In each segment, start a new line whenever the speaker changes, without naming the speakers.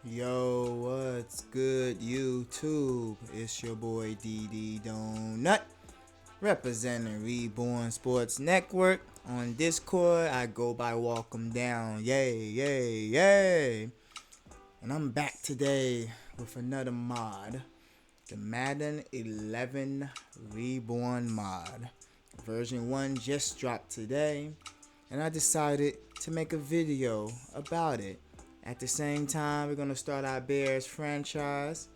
Yo, what's good, YouTube? It's your boy DD Donut, representing Reborn Sports Network. On Discord, I go by Welcome Down. Yay, yay, yay! And I'm back today with another mod, the Madden 11 Reborn mod. Version 1 just dropped today, and I decided to make a video about it. At the same time, we're going to start our Bears franchise.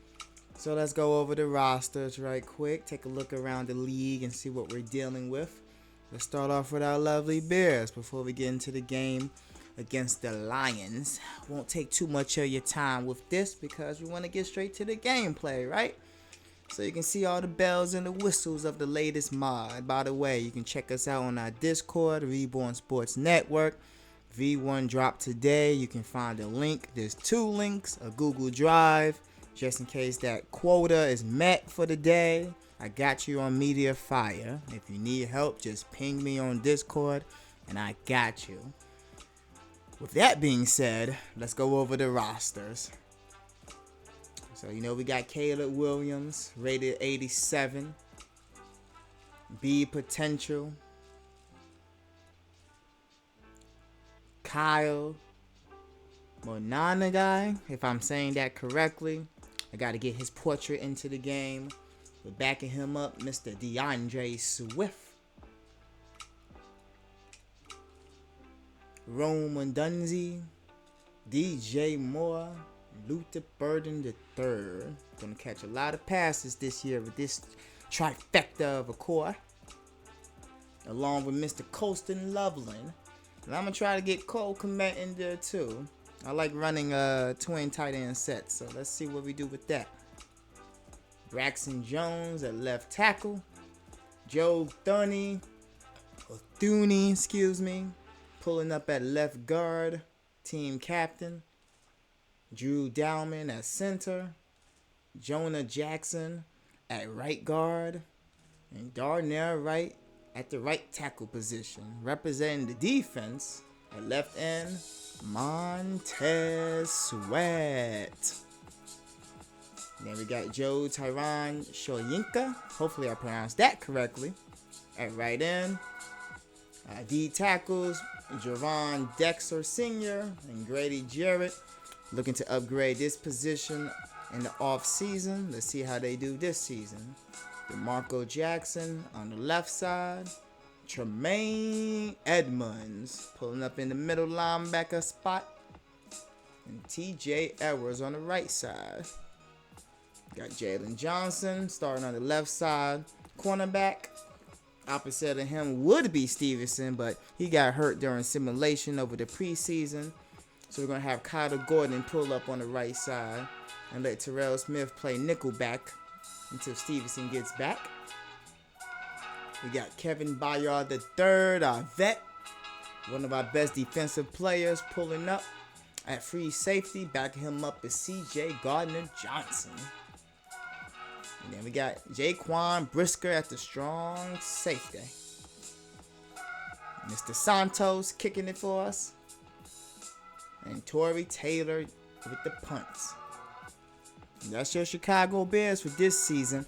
So let's go over the rosters right quick. Take a look around the league and see what we're dealing with. Let's start off with our lovely Bears before we get into the game against the Lions. Won't take too much of your time with this because we want to get straight to the gameplay, right? So you can see all the bells and the whistles of the latest mod. By the way, you can check us out on our Discord, Reborn Sports Network. V1 dropped today. You can find a link. There's 2 links, a Google Drive, just in case that quota is met for the day. I got you on Media Fire. If you need help, just ping me on Discord, and I got you. With that being said, let's go over the rosters. So, we got Caleb Williams, rated 87. B potential. Kyle Monanagai, if I'm saying that correctly. I got to get his portrait into the game. We're backing him up, Mr. DeAndre Swift. Roman Dunzy, DJ Moore, Luther Burden III. Gonna catch a lot of passes this year with this trifecta of a core. Along with Mr. Colston Loveland. And I'm going to try to get Cole Kmet in there too. I like running twin tight end sets, so let's see what we do with that. Braxton Jones at left tackle. Joe Thuney, pulling up at left guard, team captain. Drew Dowman at center. Jonah Jackson at right guard. And Darnell Wright at the right tackle position. Representing the defense at left end, Montez Sweat. Then we got Joe Tyron Shoyinka. Hopefully I pronounced that correctly. At right end. D tackles, Javon Dexter Sr. and Grady Jarrett. Looking to upgrade this position in the off season. Let's see how they do this season. DeMarco Jackson on the left side. Tremaine Edmonds pulling up in the middle linebacker spot. And TJ Edwards on the right side. Got Jalen Johnson starting on the left side. Cornerback. Opposite of him would be Stevenson, but he got hurt during simulation over the preseason. So we're going to have Kyler Gordon pull up on the right side and let Terrell Smith play nickelback until Stevenson gets back. We got Kevin Bayard III, our vet, one of our best defensive players, pulling up at free safety. Backing him up is CJ Gardner-Johnson. And then we got Jaquan Brisker at the strong safety. Mr. Santos kicking it for us. And Torrey Taylor with the punts. And that's your Chicago Bears for this season.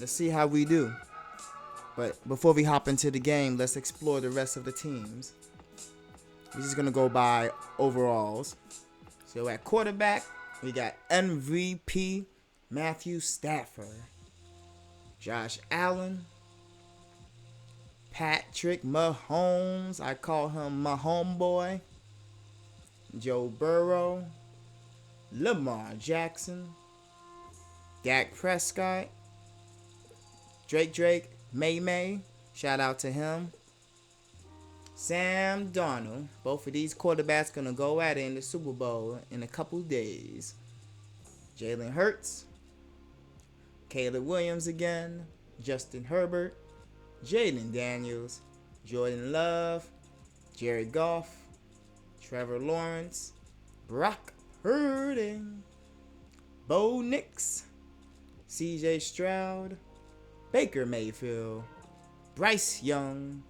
Let's see how we do. But before we hop into the game, let's explore the rest of the teams. We're just going to go by overalls. So at quarterback, we got MVP Matthew Stafford. Josh Allen. Patrick Mahomes. I call him my homeboy. Joe Burrow. Lamar Jackson. Dak Prescott. Drake. May. Shout out to him. Sam Darnold. Both of these quarterbacks going to go at it in the Super Bowl in a couple days. Jalen Hurts. Caleb Williams again. Justin Herbert. Jaden Daniels. Jordan Love. Jared Goff. Trevor Lawrence. Brock Purdy. Bo Nix. CJ Stroud. Baker Mayfield, Bryce Young,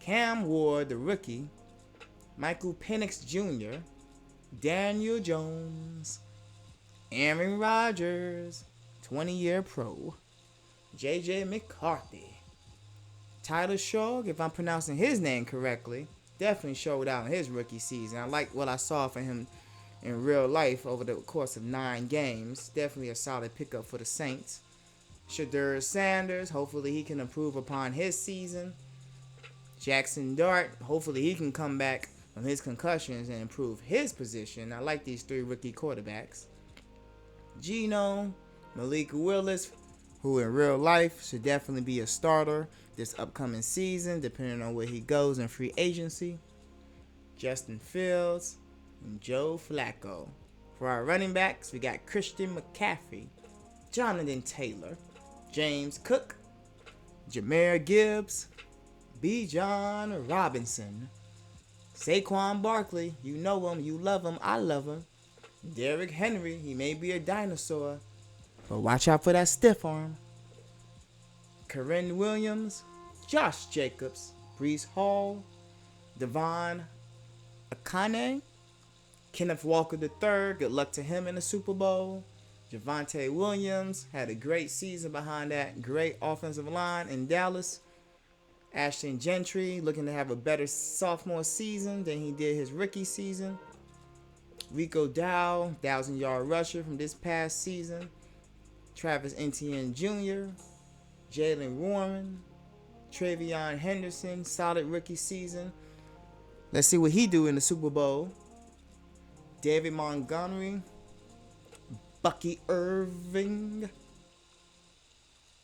Cam Ward, the rookie, Michael Penix Jr., Daniel Jones, Aaron Rodgers, 20-year pro. J.J. McCarthy. Tyler Shog, if I'm pronouncing his name correctly, definitely showed out in his rookie season. I like what I saw from him in real life over the course of 9 games. Definitely a solid pickup for the Saints. Shadur Sanders, hopefully he can improve upon his season. Jackson Dart, hopefully he can come back from his concussions and improve his position. I like these 3 rookie quarterbacks. Geno, Malik Willis, who in real life should definitely be a starter this upcoming season, depending on where he goes in free agency. Justin Fields, and Joe Flacco. For our running backs, we got Christian McCaffrey, Jonathan Taylor, James Cook, Jahmyr Gibbs, Bijan Robinson, Saquon Barkley, you know him, you love him, I love him. Derrick Henry, he may be a dinosaur, but watch out for that stiff arm. Corinne Williams, Josh Jacobs, Breece Hall, Devon Akane, Kenneth Walker III, good luck to him in the Super Bowl. Javonte Williams had a great season behind that great offensive line in Dallas. Ashton Gentry looking to have a better sophomore season than he did his rookie season. Rico Dow, 1,000-yard rusher from this past season. Travis Etienne Jr., Jalen Warren, Travion Henderson, solid rookie season. Let's see what he do in the Super Bowl. David Montgomery, Bucky Irving,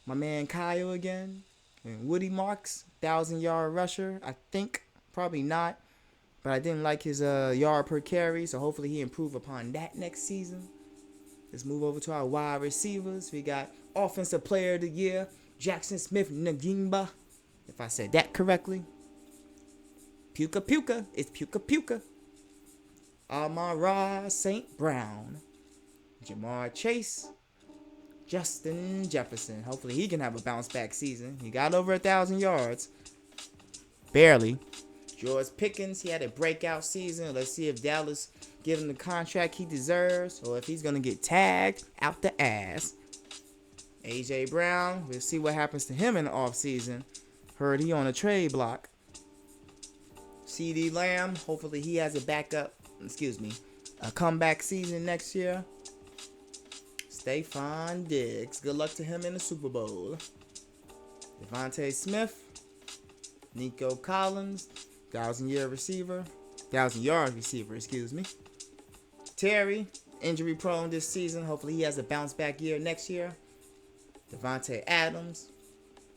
my man Kyle again, and Woody Marks, 1,000-yard rusher. I think, probably not, but I didn't like his yard per carry, so hopefully he improve upon that next season. Let's move over to our wide receivers. We got Offensive Player of the Year, Jackson Smith-Njigba, if I said that correctly. Puka Puka, it's Puka Puka. Amon-Ra St. Brown, Jamar Chase, Justin Jefferson. Hopefully he can have a bounce back season. He got over 1,000 yards. Barely. George Pickens, he had a breakout season. Let's see if Dallas give him the contract he deserves or if he's going to get tagged out the ass. A.J. Brown, we'll see what happens to him in the offseason. Heard he on a trade block. CeeDee Lamb, hopefully he has a comeback season next year. Stephon Diggs, good luck to him in the Super Bowl. Devontae Smith, Nico Collins, 1,000-yard receiver. Terry, injury prone this season. Hopefully he has a bounce back year next year. Devontae Adams,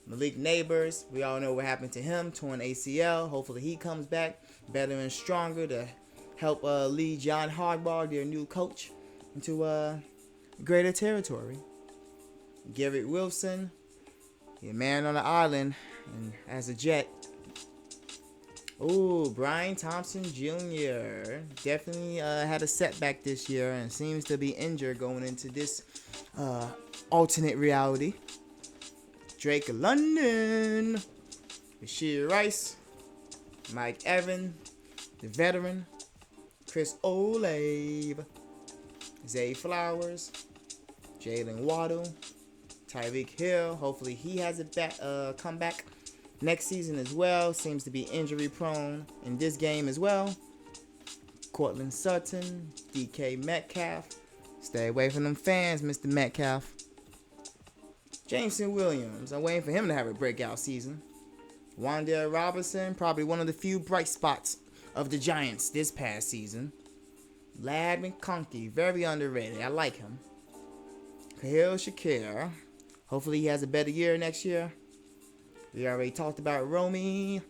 Malik Neighbors, we all know what happened to him, torn ACL. Hopefully he comes back better and stronger to help lead John Harbaugh, their new coach, into greater territory. Garrett Wilson, a man on the island, and as a Jet. Ooh, Brian Thompson Jr. Definitely had a setback this year and seems to be injured going into this alternate reality. Drake London, Rashid Rice, Mike Evans, the veteran, Chris Olave, Zay Flowers, Jalen Waddle, Tyreek Hill. Hopefully he has a comeback next season as well. Seems to be injury prone in this game as well. Cortland Sutton, DK Metcalf. Stay away from them fans, Mr. Metcalf. Jameson Williams, I'm waiting for him to have a breakout season. Wan'Dale Robinson, probably one of the few bright spots of the Giants this past season. Lad McConkey, very underrated. I like him. Khalil Shakir, hopefully he has a better year next year. We already talked about Romy.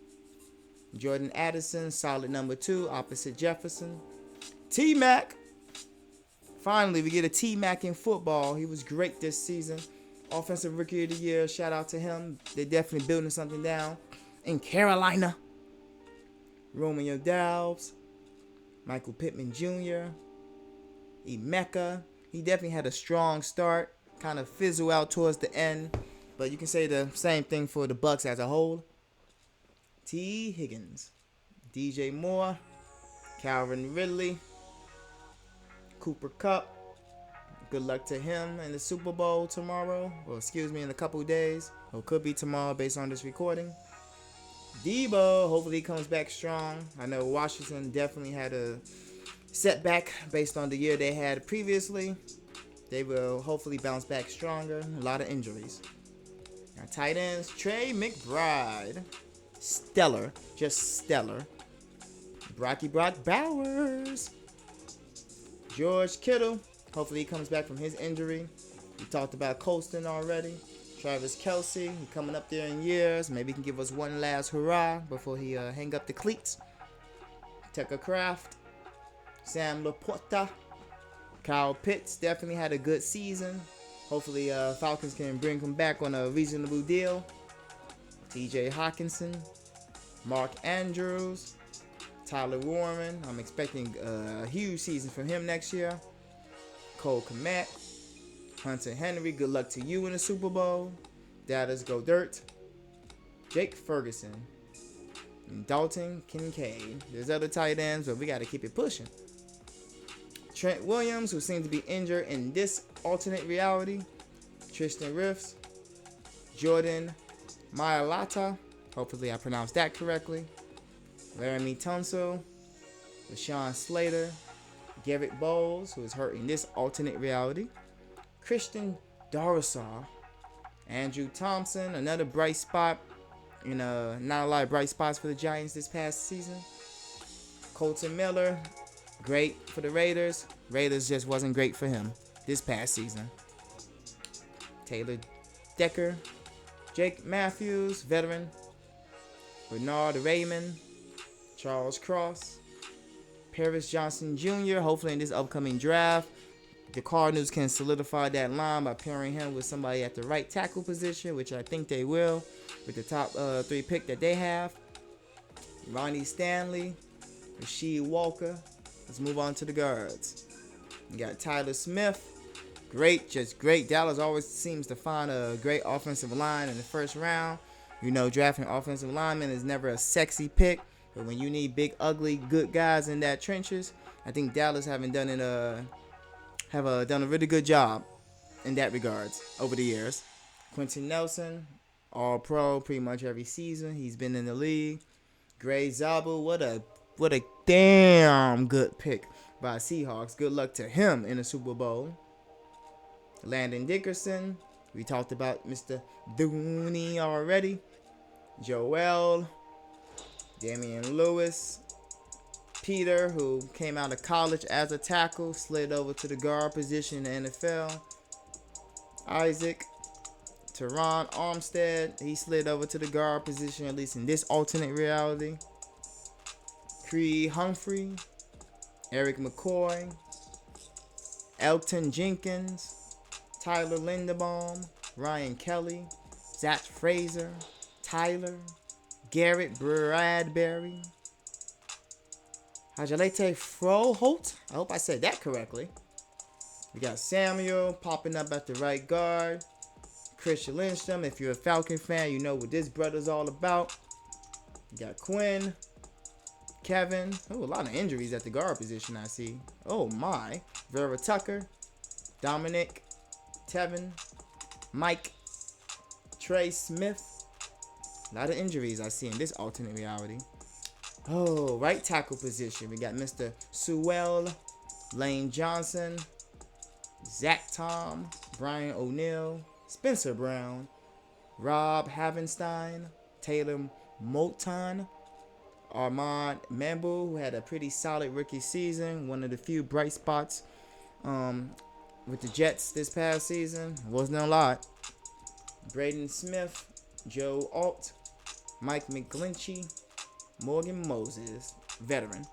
Jordan Addison, solid number 2, opposite Jefferson. T-Mac. Finally, we get a T-Mac in football. He was great this season. Offensive Rookie of the Year, shout out to him. They're definitely building something down in Carolina. Romeo Doubs, Michael Pittman Jr., Emeka. He definitely had a strong start, kind of fizzle out towards the end, but you can say the same thing for the Bucks as a whole. T. Higgins, DJ Moore, Calvin Ridley, Cooper Kupp, Good luck to him in the Super Bowl tomorrow. Well, excuse me, in a couple days. Or could be tomorrow based on this recording. Debo, hopefully he comes back strong. I know Washington definitely had a setback based on the year they had previously. They will hopefully bounce back stronger. A lot of injuries. Our tight ends, Trey McBride. Stellar. Just stellar. Brock Bowers. George Kittle. Hopefully he comes back from his injury. We talked about Colston already. Travis Kelce. He coming up there in years. Maybe he can give us one last hurrah before he hang up the cleats. Tucker Kraft. Sam Laporta. Kyle Pitts definitely had a good season. Hopefully Falcons can bring him back on a reasonable deal. TJ Hawkinson. Mark Andrews. Tyler Warren. I'm expecting a huge season from him next year. Cole Kmet. Hunter Henry. Good luck to you in the Super Bowl. Dallas Go Dirt. Jake Ferguson. And Dalton Kincaid. There's other tight ends, but we got to keep it pushing. Trent Williams, who seemed to be injured in this alternate reality. Tristan Wirfs. Jordan Mailata. Hopefully I pronounced that correctly. Laramie Tunsil. Rashawn Slater. Garrett Bowles, who is hurt in this alternate reality. Christian Darrisaw. Andrew Thompson, another bright spot. Not a lot of bright spots for the Giants this past season. Colton Miller, great for the Raiders. Raiders just wasn't great for him this past season. Taylor Decker. Jake Matthews, veteran. Bernard Raymond. Charles Cross. Paris Johnson Jr. Hopefully in this upcoming draft, the Cardinals can solidify that line by pairing him with somebody at the right tackle position, which I think they will with the top 3 pick that they have. Ronnie Stanley. Rasheed Walker. Let's move on to the guards. You got Tyler Smith. Great, just great. Dallas always seems to find a great offensive line in the first round. Drafting offensive linemen is never a sexy pick. But when you need big, ugly, good guys in that trenches, I think Dallas have done a really good job in that regards over the years. Quentin Nelson, All-Pro pretty much every season. He's been in the league. Gray Zabu, what a damn good pick by Seahawks. Good luck to him in the Super Bowl. Landon Dickerson, we talked about Mr. Dooney already. Joel. Damian Lewis. Peter, who came out of college as a tackle, slid over to the guard position in the NFL. Isaac. Teron Armstead, he slid over to the guard position, at least in this alternate reality. Creed Humphrey. Eric McCoy. Elton Jenkins. Tyler Linderbaum. Ryan Kelly. Zach Fraser. Tyler. Garrett Bradbury. Hajalete Froholt. I hope I said that correctly. We got Samuel popping up at the right guard. Christian Lindstrom. If you're a Falcon fan, you know what this brother's all about. You got Quinn. Kevin. Oh, a lot of injuries at the guard position I see. Oh my. Vera Tucker. Dominic. Tevin. Mike. Trey Smith. A lot of injuries I see in this alternate reality. Oh, right tackle position. We got Mr. Sewell, Lane Johnson, Zach Tom, Brian O'Neill, Spencer Brown, Rob Havenstein, Taylor Moulton, Armand Mambu, who had a pretty solid rookie season. One of the few bright spots with the Jets this past season. Wasn't a lot. Braden Smith, Joe Alt, Mike McGlinchey, Morgan Moses, veteran.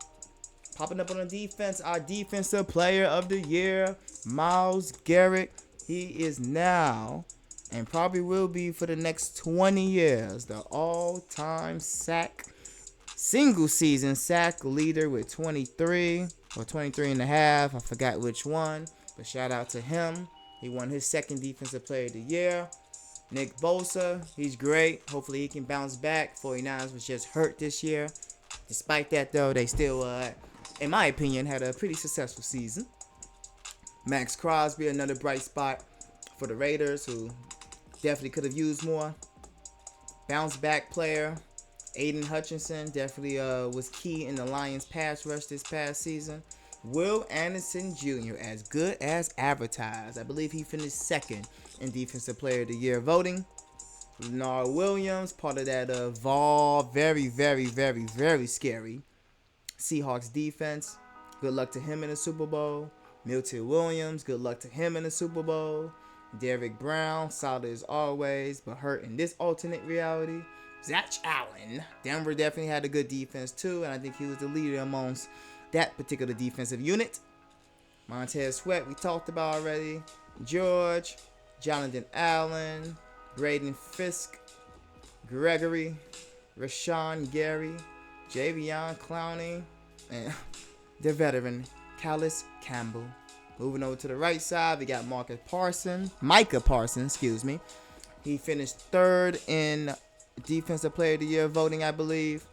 Popping up on the defense, our defensive player of the year, Myles Garrett. He is now, and probably will be for the next 20 years, the all-time single season sack leader with 23 or 23 and a half. I forgot which one, but shout out to him. He won his second defensive player of the year. Nick Bosa, he's great. Hopefully he can bounce back. 49ers was just hurt this year. Despite that, though, they still, in my opinion, had a pretty successful season. Max Crosby, another bright spot for the Raiders, who definitely could have used more. Bounce back player. Aiden Hutchinson definitely was key in the Lions pass rush this past season. Will Anderson Jr. as good as advertised. I believe he finished second in Defensive Player of the Year voting. Leonard Williams, part of that very, very, very, very scary Seahawks defense. Good luck to him in the Super Bowl. Milton Williams, good luck to him in the Super Bowl. Derrick Brown, solid as always, but hurt in this alternate reality. Zach Allen. Denver definitely had a good defense too, and I think he was the leader amongst that particular defensive unit. Montez Sweat, we talked about already. George, Jonathan Allen, Braden Fisk, Gregory, Rashawn Gary, Javion Clowney, and the veteran, Calais Campbell. Moving over to the right side, we got Micah Parsons, He finished third in Defensive Player of the Year voting, I believe.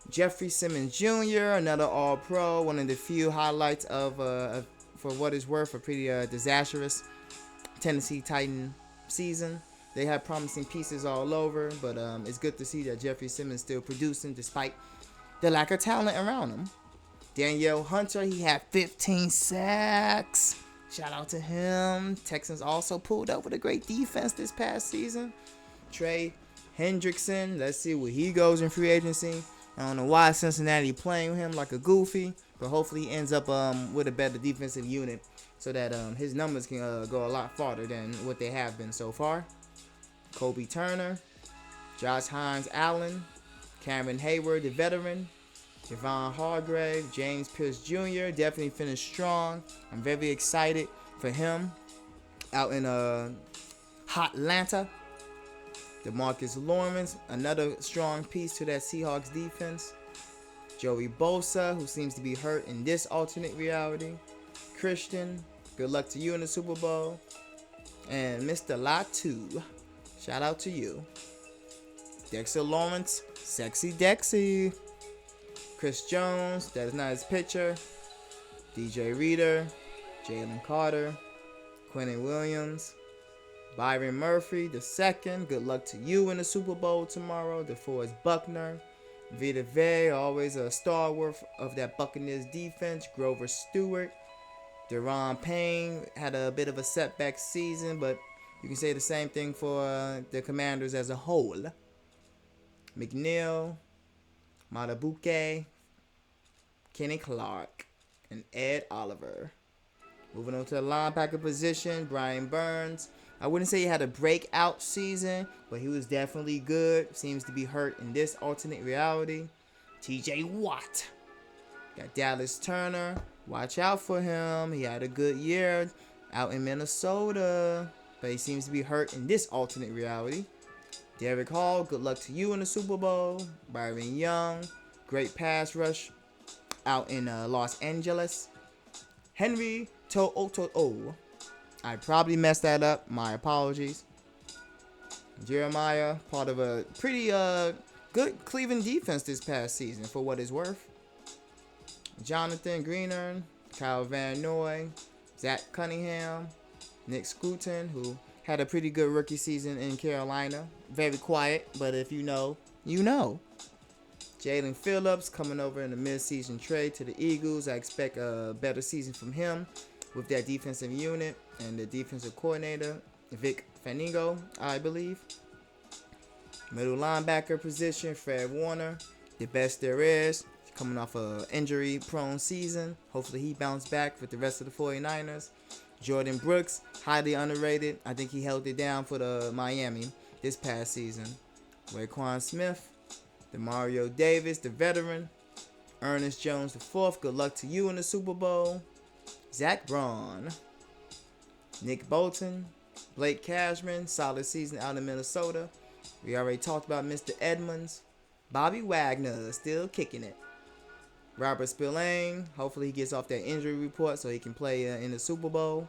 Jeffrey Simmons Jr., another All-Pro, one of the few highlights of, for what it's worth, a pretty disastrous Tennessee Titan season. They had promising pieces all over, but it's good to see that Jeffrey Simmons still producing despite the lack of talent around him. Danielle Hunter, he had 15 sacks. Shout out to him. Texans also pulled up with a great defense this past season. Trey Hendrickson, let's see where he goes in free agency. I don't know why Cincinnati playing him like a goofy, but hopefully he ends up with a better defensive unit so that his numbers can go a lot farther than what they have been so far. Kobe Turner, Josh Hines Allen, Cameron Hayward, the veteran, Javon Hargrave, James Pierce Jr. definitely finished strong. I'm very excited for him out in hot Atlanta. DeMarcus Lawrence, another strong piece to that Seahawks defense. Joey Bosa, who seems to be hurt in this alternate reality. Christian, good luck to you in the Super Bowl. And Mr. Latu, shout out to you. Dexter Lawrence, sexy Dexy. Chris Jones, that is not his picture. DJ Reader, Jalen Carter, Quentin Williams, Byron Murphy the second. Good luck to you in the Super Bowl tomorrow. DeForest Buckner, Vita Vea, always a stalwart of that Buccaneers defense. Grover Stewart, Deron Payne had a bit of a setback season, but you can say the same thing for the Commanders as a whole. McNeil, Matabuke, Kenny Clark, and Ed Oliver. Moving on to the linebacker position, Brian Burns. I wouldn't say he had a breakout season, but he was definitely good. Seems to be hurt in this alternate reality. TJ Watt. Got Dallas Turner. Watch out for him. He had a good year out in Minnesota, but he seems to be hurt in this alternate reality. Derek Hall, good luck to you in the Super Bowl. Byron Young, great pass rush out in Los Angeles. Henry To'oto'o. I probably messed that up. My apologies. Jeremiah, part of a pretty good Cleveland defense this past season for what it's worth. Jonathan Greener, Kyle Van Noy, Zach Cunningham, Nick Scruton, who had a pretty good rookie season in Carolina. Very quiet, but if you know, you know. Jalen Phillips coming over in the mid-season trade to the Eagles. I expect a better season from him with that defensive unit and the defensive coordinator, Vic Fanigo, I believe. Middle linebacker position, Fred Warner, the best there is. Coming off an injury-prone season. Hopefully he bounced back with the rest of the 49ers. Jordan Brooks, highly underrated. I think he held it down for the Miami this past season. Raekwon Smith, Demario Davis, the veteran. Ernest Jones the fourth. Good luck to you in the Super Bowl. Zach Braun, Nick Bolton, Blake Cashman, solid season out in Minnesota. We already talked about Mr. Edmonds. Bobby Wagner, still kicking it. Robert Spillane, hopefully he gets off that injury report so he can play in the Super Bowl.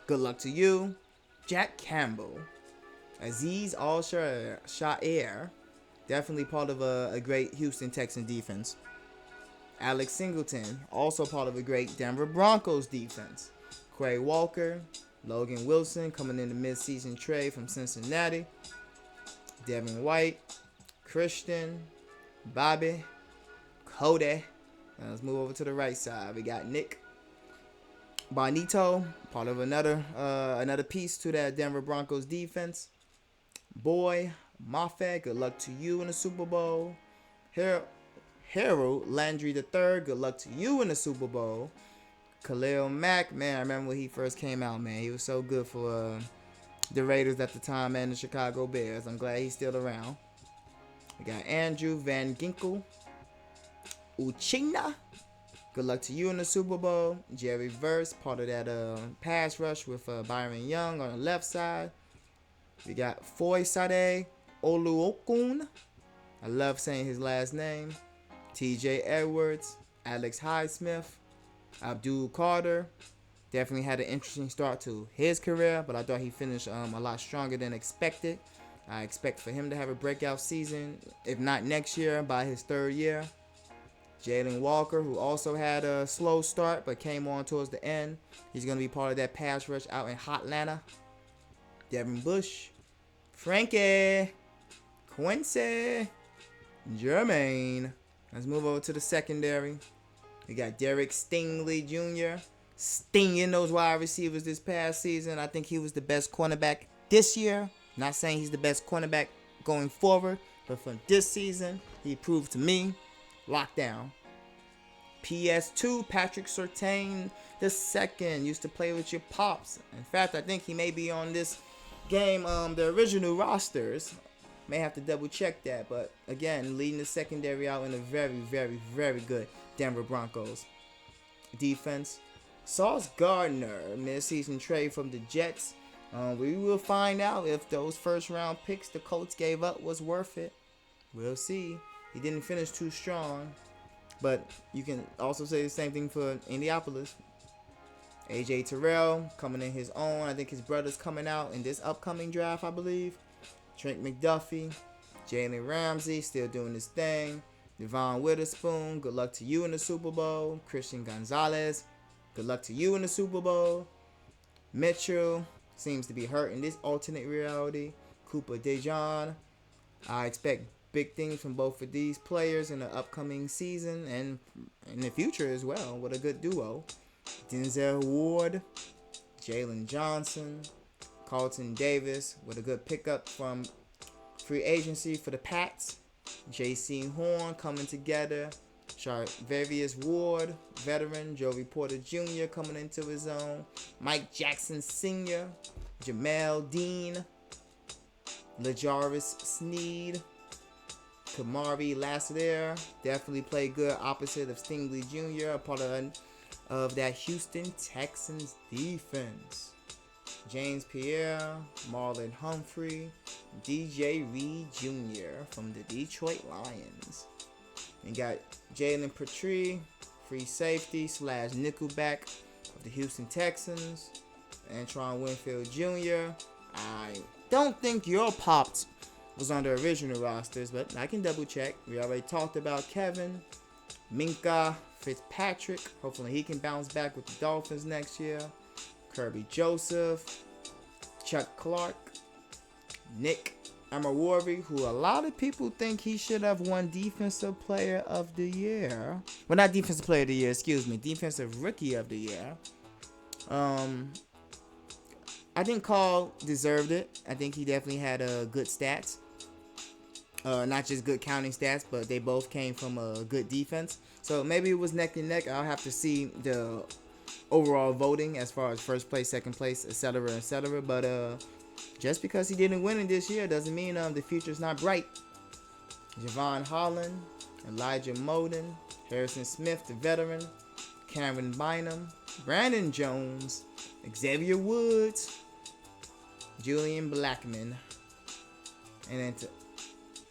Good luck to you. Jack Campbell. Azeez Al-Shaair, definitely part of a great Houston Texan defense. Alex Singleton, also part of a great Denver Broncos defense. Quay Walker, Logan Wilson coming in the midseason trade from Cincinnati, Devin White, Christian, Bobby, Cody. Now let's move over to the right side. We got Nick Bonito, part of another piece to that Denver Broncos defense. Boy Moffat, good luck to you in the Super Bowl. Harold Landry III, good luck to you in the Super Bowl. Khalil Mack, man, I remember when he first came out, man. He was so good for the Raiders at the time and the Chicago Bears. I'm glad he's still around. We got Andrew Van Ginkel. Uchina, good luck to you in the Super Bowl. Jerry Verse, part of that pass rush with Byron Young on the left side. We got Foy Sade Oluokun. I love saying his last name. TJ Edwards, Alex Highsmith, Abdul Carter. Definitely had an interesting start to his career, but I thought he finished a lot stronger than expected. I expect for him to have a breakout season, if not next year, by his third year. Jalen Walker, who also had a slow start but came on towards the end. He's going to be part of that pass rush out in Hotlanta. Devin Bush, Frankie, Quincy, Jermaine. Let's move over to the secondary. We got Derek Stingley Jr. stinging those wide receivers this past season. I think he was the best cornerback this year. Not saying he's the best cornerback going forward, but for this season, he proved to me, lockdown. PS2, Patrick Surtain II used to play with your pops. In fact, I think he may be on this game, the original rosters. May have to double check that, but again, leading the secondary out in a very, very, very good Denver Broncos defense. Sauce Gardner, midseason trade from the Jets. We will find out if those first round picks the Colts gave up was worth it. We'll see. He didn't finish too strong, but you can also say the same thing for Indianapolis. AJ Terrell coming in his own. I think his brother's coming out in this upcoming draft, I believe. Trent McDuffie, Jalen Ramsey still doing his thing. Devon Witherspoon, good luck to you in the Super Bowl. Christian Gonzalez, good luck to you in the Super Bowl. Mitchell seems to be hurt in this alternate reality. Cooper DeJean, I expect big things from both of these players in the upcoming season and in the future as well. What a good duo. Denzel Ward, Jalen Johnson, Carlton Davis with a good pickup from free agency for the Pats. J.C. Horn coming together. Charvarius Ward, veteran. Joey Porter Jr. coming into his own. Mike Jackson Sr., Jamel Dean, LaJaris Sneed, Kamari Lassiter. Definitely played good opposite of Stingley Jr., a part of that Houston Texans defense. James Pierre, Marlon Humphrey, DJ Reed Jr. from the Detroit Lions. And got Jalen Petrie, free safety / nickelback of the Houston Texans. Antron Winfield Jr. I don't think your Pops was on the original rosters, but I can double check. We already talked about Kevin, Minka Fitzpatrick. Hopefully he can bounce back with the Dolphins next year. Kirby Joseph, Chuck Clark, Nick Amawari, who a lot of people think he should have won Defensive Player of the Year. Well, not Defensive Player of the Year, Defensive Rookie of the Year. I think Carl deserved it. I think he definitely had good stats. Not just good counting stats, but they both came from a good defense. So maybe it was neck and neck. I'll have to see the overall voting as far as first place, second place, etc., etc. But just because he didn't win it this year doesn't mean the future's not bright. Javon Holland, Elijah Moden, Harrison Smith, the veteran, Cameron Bynum, Brandon Jones, Xavier Woods, Julian Blackman. And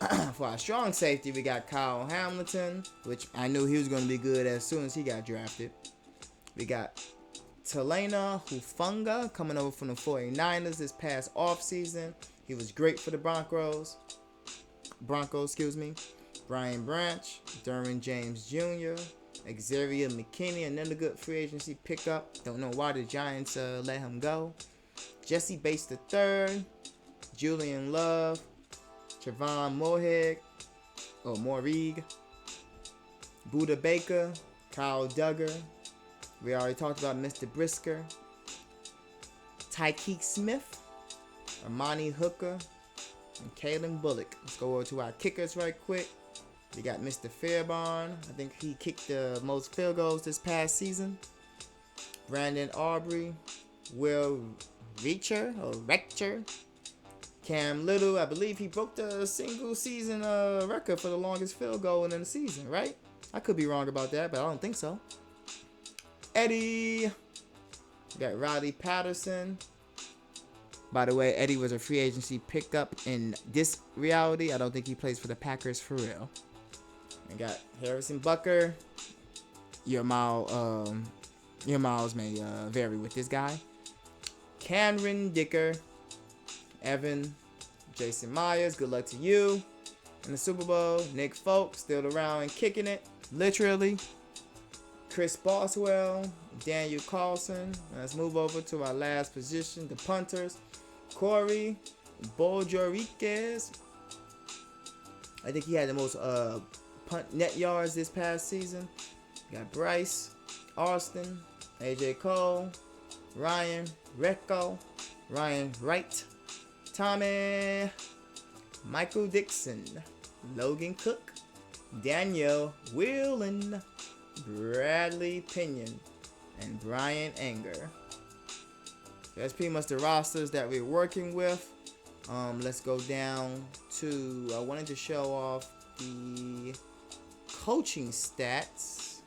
then for our strong safety, we got Kyle Hamilton, which I knew he was going to be good as soon as he got drafted. We got Talena Hufunga coming over from the 49ers this past offseason. He was great for the Broncos. Brian Branch, Derwin James Jr., Xavier McKinney, another good free agency pickup. Don't know why the Giants let him go. Jesse Bates III, Julian Love, Trevon Morig, Buda Baker, Kyle Duggar. We already talked about Mr. Brisker. Tykeek Smith, Amani Hooker, and Kalen Bullock. Let's go over to our kickers right quick. We got Mr. Fairbairn. I think he kicked the most field goals this past season. Brandon Aubrey, Will Rector, Cam Little. I believe he broke the single season record for the longest field goal in the season, right? I could be wrong about that, but I don't think so. Eddie. We got Roddy Patterson. By the way, Eddie was a free agency pickup in this reality. I don't think he plays for the Packers for real. We got Harrison Bucker. Your miles may vary with this guy. Cameron Dicker. Evan. Jason Myers. Good luck to you in the Super Bowl. Nick Folk still around and kicking it. Literally. Chris Boswell. Daniel Carlson. Let's move over to our last position, the punters. Corey Bojorquez. I think he had the most punt net yards this past season. We got Bryce, Austin, AJ Cole, Ryan Recco, Ryan Wright, Tommy, Michael Dixon, Logan Cook, Daniel Whelan, Bradley Pinion, and Brian Anger. That's pretty much the rosters that we're working with. Let's go down to, I wanted to show off the coaching stats.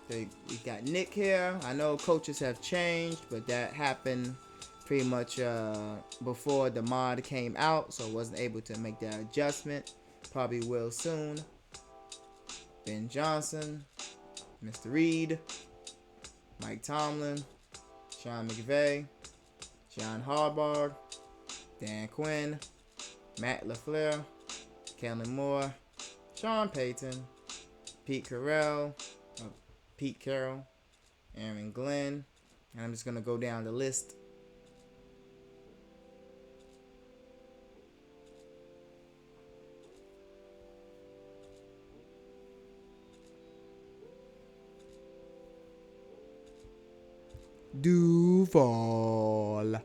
We got Nick here. I know coaches have changed, but that happened pretty much before the mod came out, so I wasn't able to make that adjustment. Probably will soon. Ben Johnson, Mr. Reed, Mike Tomlin, Sean McVay, John Harbaugh, Dan Quinn, Matt LaFleur, Kellen Moore, Sean Payton, Pete Carroll, Aaron Glenn, and I'm just going to go down the list. Duval.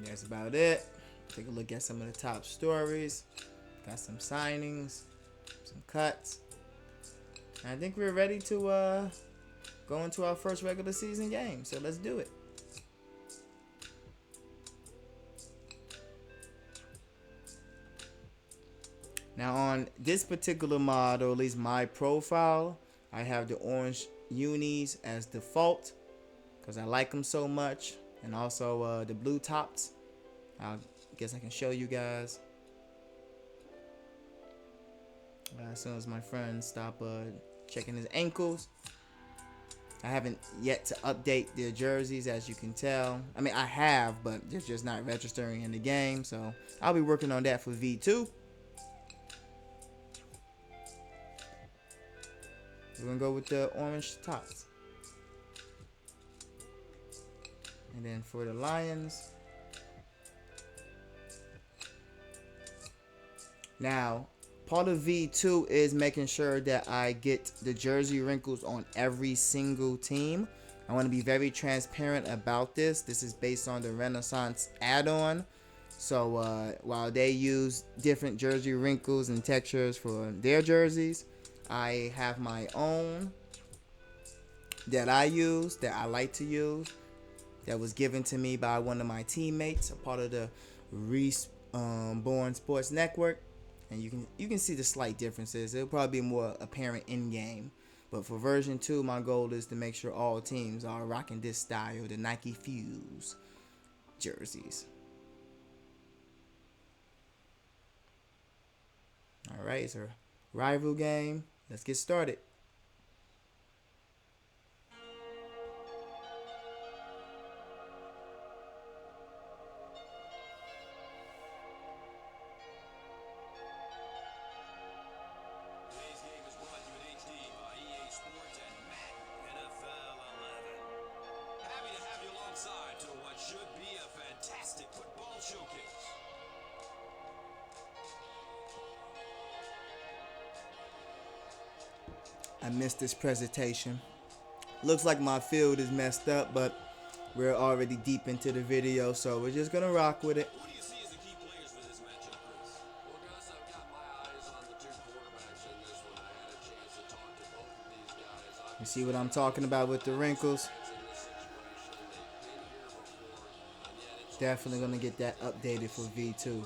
That's about it. Take a look at some of the top stories. Got some signings, some cuts. And I think we're ready to go into our first regular season game. So let's do it. Now on this particular model, at least my profile, I have the orange unis as default because I like them so much. And also the blue tops. I guess I can show you guys as soon as my friends stop checking his ankles. I haven't yet to update their jerseys, as you can tell. I mean, I have, but they're just not registering in the game. So I'll be working on that for V2. We're going to go with the orange tops. And then for the Lions, now part of V2 is making sure that I get the jersey wrinkles on every single team. I want to be very transparent about this. This is based on the Renaissance add-on. So while they use different jersey wrinkles and textures for their jerseys, I have my own that I use, that I like to use, that was given to me by one of my teammates, a part of the Reborn Sports Network. and you can see the slight differences. It'll probably be more apparent in game. But for version 2, my goal is to make sure all teams are rocking this style, the Nike Fuse jerseys. All right, it's a rival game. Let's get started.
Today's game is brought to you in HD by EA Sports and Madden NFL 11. Happy to have you alongside to what should be a fantastic football showcase.
I missed this presentation. Looks like my field is messed up, but we're already deep into the video, so we're just gonna rock with it.
Who do you see as the key players for this matchup, Chris? Well, Gus, I've got my eyes on the two quarterbacks in this one. I had a chance to talk to both of these guys.
You see what I'm talking about with the wrinkles? Definitely gonna get that updated for V2.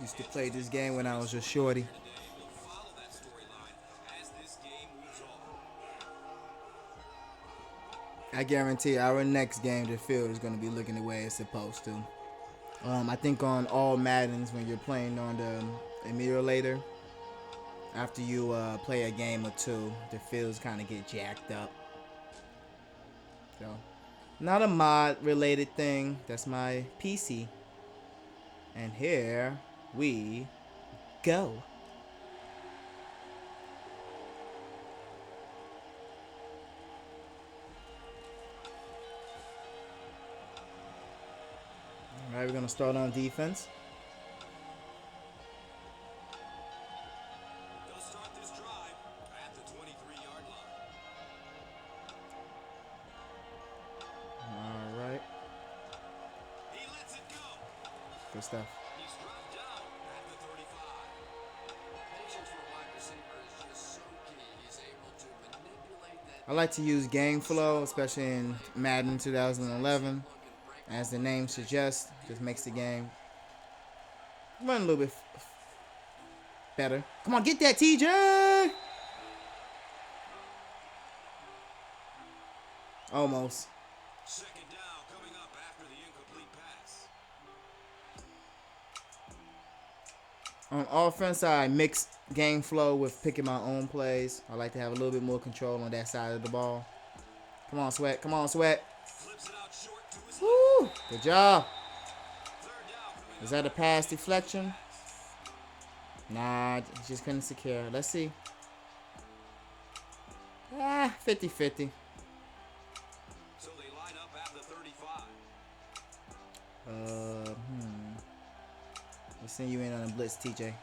Used to play this game when I was a shorty. I guarantee our next game, the field is going to be looking the way it's supposed to. I think on all Maddens, when you're playing on the emulator, after you play a game or two, the fields kind of get jacked up. So, not a mod related thing. That's my PC. And here we go. All right, we're gonna start on defense.
They'll start this drive at the 23-yard line.
All right,
He lets it go.
good stuff.
He's dropped down at the 35. Patience for a wide receiver is just so key. He's able to manipulate that.
I like to use game flow, especially in Madden 2011. As the name suggests, just makes the game run a little bit better. Come on, get that, TJ! Almost.
Second down coming up after the incomplete pass.
On offense, I mix game flow with picking my own plays. I like to have a little bit more control on that side of the ball. Come on, Sweat. Come on, Sweat.
Flips it out short to his
Woo! Good job.
third down coming
Is that a pass deflection? Nah, just couldn't secure. Let's see. 50-50.
So they line up at the 35.
Let's send you in on a blitz, TJ.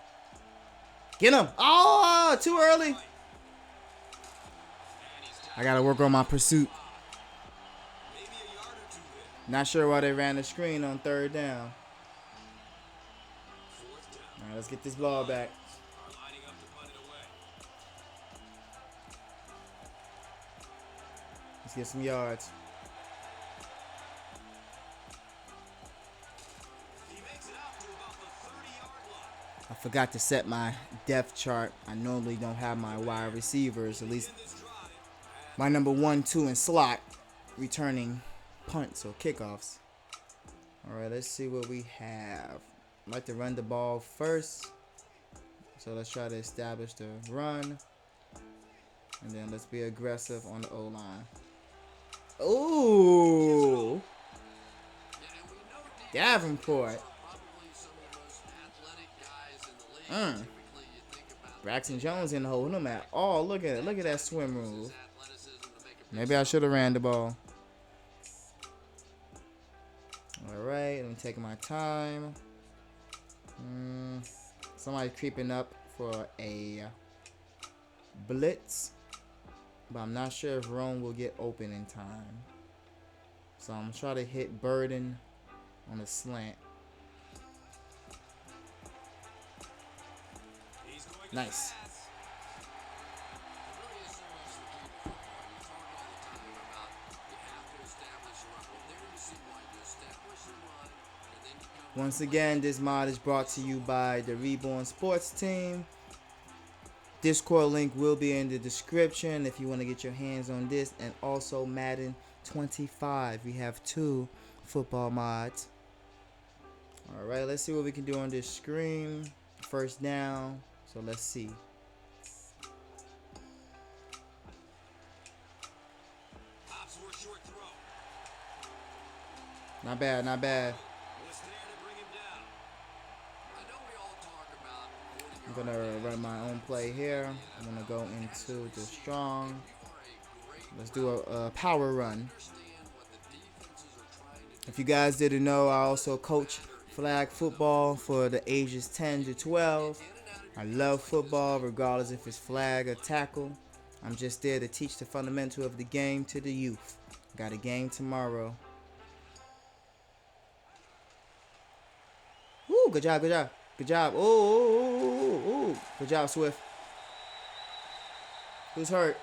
Get him! Oh, too early. I gotta work on my pursuit.
Maybe a yard or two there.
Not sure why they ran the screen on third down.
Fourth down.
All right, let's get this ball back.
Lining up to punt it away.
Let's get some yards.
He makes it out to about the 30-yard line.
I forgot to set my depth chart. I normally don't have my wide receivers, at least
In this drive,
my number 1, 2, and slot returning punts or kickoffs. All right, let's see what we have. I like to run the ball first. So let's try to establish the run. And then let's be aggressive on the O-line. Ooh! Davenport. Braxton Jones in the hole. No matter. Oh, look at it. Look at that swim move. Maybe I should have ran the ball. All right, I'm taking my time. Somebody creeping up for a blitz, but I'm not sure if Rome will get open in time. So I'm gonna try to hit Burden on a slant. Nice. Once again, this mod is brought to you by the Reborn Sports Team. Discord link will be in the description if you want to get your hands on this, and also Madden 25. We have 2 football mods. Alright, let's see what we can do on this screen. First down. So let's see. Not bad, not bad. I'm gonna run my own play here. I'm gonna go into the strong. Let's do a power run. If you guys didn't know, I also coach flag football for the ages 10 to 12. I love football regardless if it's flag or tackle. I'm just there to teach the fundamental of the game to the youth. Got a game tomorrow. Woo, good job, good job. Good job. Oh, good job, Swift. Who's hurt?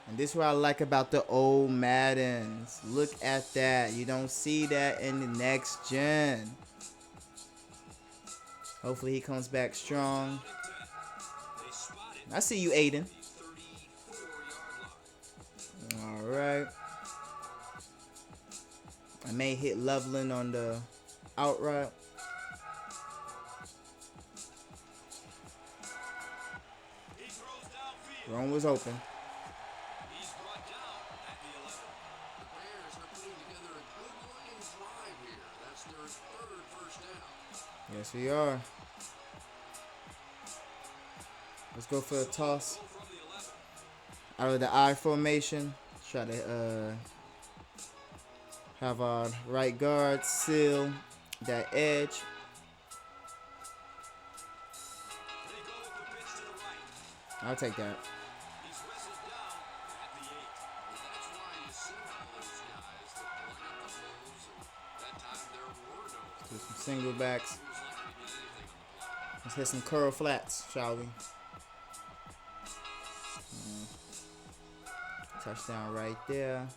And this is what I like about the old Maddens. Look at that. You don't see that in the next gen. Hopefully he comes back strong. I see you, Aiden. Alright. I may hit Loveland on the out route. Rome was open. Yes, we are. Let's go for a toss. Out of the I formation. Try to have our right guard seal that edge. I'll take that. Do some single backs. Let's hit some curl flats, shall we? Touchdown right there.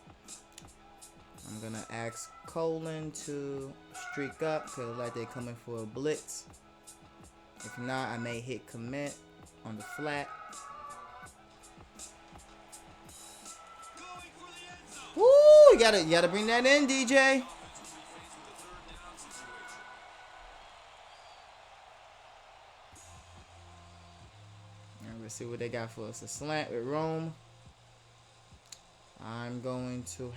I'm gonna ask Colin to streak up because like they're coming for a blitz. If not, I may hit commit on the flat. Woo! You gotta bring that in, DJ. And let's see what they got for us. A slant with Rome. I'm going to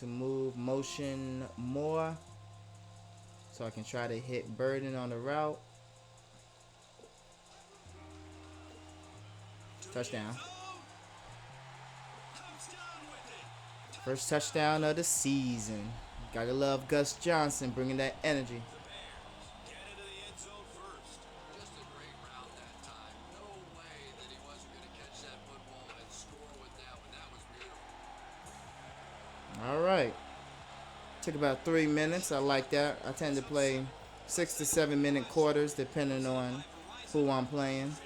move motion more so I can try to hit Burden on the route. Touchdown. First touchdown of the season. Gotta love Gus Johnson bringing that energy. Alright. Took about 3 minutes. I like that. I tend to play 6 to 7 minute quarters depending on who I'm playing.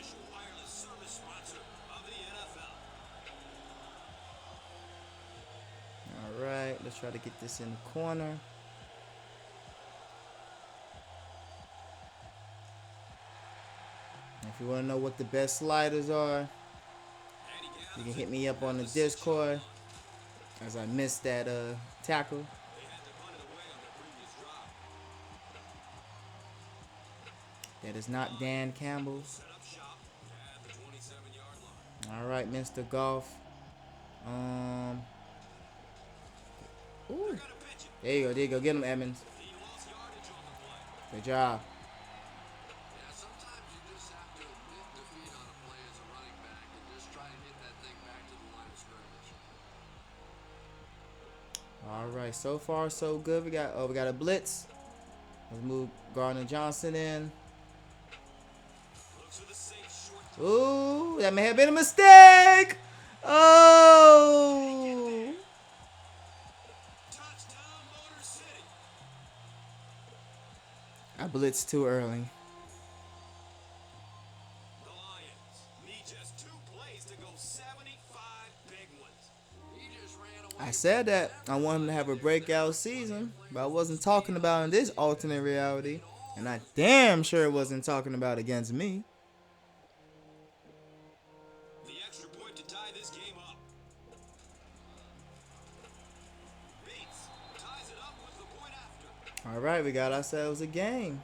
Alright, let's try to get this in the corner. If you want to know what the best sliders are, you can hit me up on the Discord. As I missed that tackle. That is not Dan Campbell. Alright, Mr. Golf. Ooh. There you go. Get him, Edmonds. Good job. Alright, so far so good. We got a blitz. Let's move Gardner Johnson in. Ooh, that may have been a mistake. Oh. I blitzed too early.
The Lions need just 2 plays to go 75 big ones. He just ran away
I
from
said
the
that I want him to
sacrifice
have a
and there's
breakout
never plenty of
season, but I
players who
wasn't
stay
talking
on
about in
the
this
field
alternate
when
reality.
all
And I
is
damn
being
sure
lost.
wasn't talking about against me.
The extra point to tie this game up. Bates ties it up with the point after.
All right, we got ourselves a game.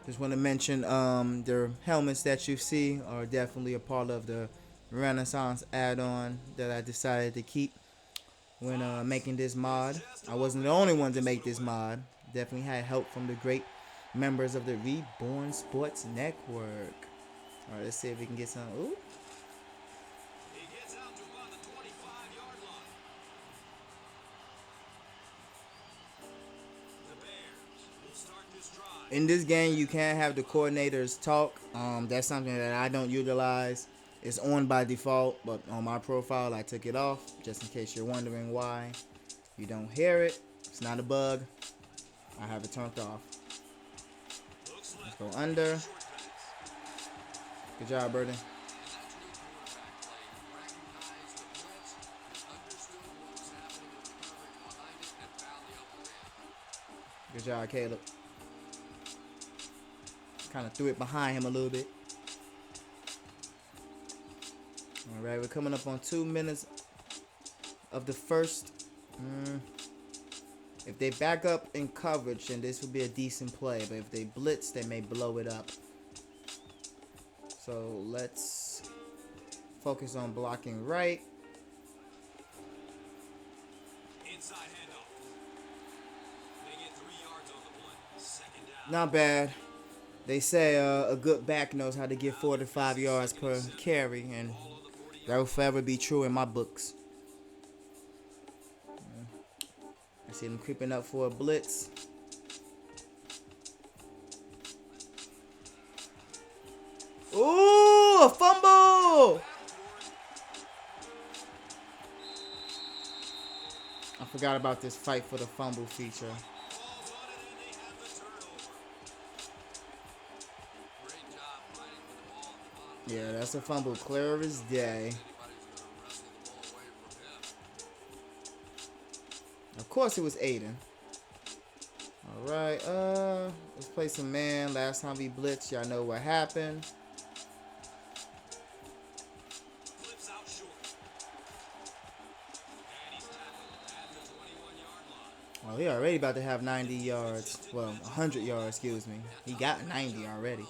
Just want to mention the helmets that you see are definitely a part of the Renaissance add-on that I decided to keep when making this mod. I wasn't the only one to make this mod. Definitely had help from the great members of the Reborn Sports Network. All right, let's see if we can get some. Ooh.
He gets out to about the 25-yard line. The Bears will start this drive.
In this game, you can't have the coordinators talk. That's something that I don't utilize. It's on by default, but on my profile, I took it off just in case you're wondering why you don't hear it. It's not a bug. I have it turned off.
Looks
Let's
left.
go under.
Short pass.
Good job, Burden.
And that's good quarterback play. Recognized the blitz, understood what was happening with the coverage behind it, and found the open man.
Good job, Caleb. Kind of threw it behind him a little bit. All right, we're coming up on 2 minutes of the first. If they back up in coverage, then this will be a decent play. But if they blitz, they may blow it up. So let's focus on blocking right.
Inside handoff. They get 3 yards on the play. Second down.
Not bad. They say a good back knows how to get 4 to 5 yards per carry, and
Ball on the 40-yard
that will forever be true in my books. I see them creeping up for a blitz. Ooh, a fumble! I forgot about this fight for the fumble feature.
falls on it, and they have the turnover. Great job fighting for the ball at the bottom.
Yeah, that's a fumble clear as day.
Anybody's going to wrestle the ball away from him.
Of course it was Aiden. Alright, let's play some man. Last time we blitzed, y'all know what happened.
Flips out short. And he's tackled at the 21-yard line.
Well, he already about to have 90 yards. Well, 100 yards, excuse me. He got 90 already.
On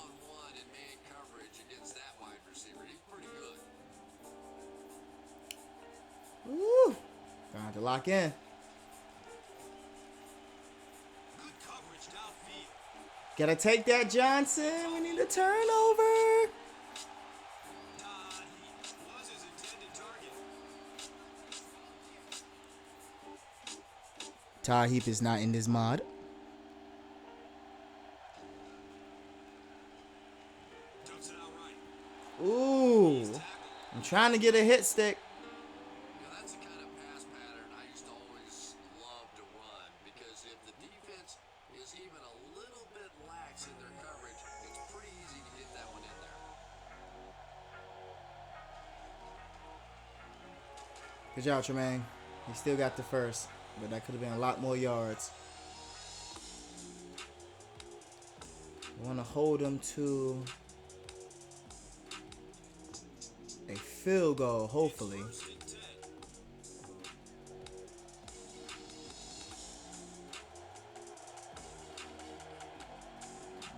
in man coverage against that wide receiver. He's pretty good.
Woo! Gonna have to lock in.
Good coverage downfield.
Gotta take that, Johnson. We need a turnover.
He was his intended target.
Ty Heap is not in this mod.
Dumps it out right.
Ooh.
Tackled.
I'm trying to get a hit stick.
Now that's the kind of pass pattern I used to always love to run because if the defense is even a little bit lax in their coverage, it's pretty easy to get that one in there.
Good job, Tremaine. He still got the first, but that could have been a lot more yards. I want to hold him to a field goal, hopefully.
First and 10.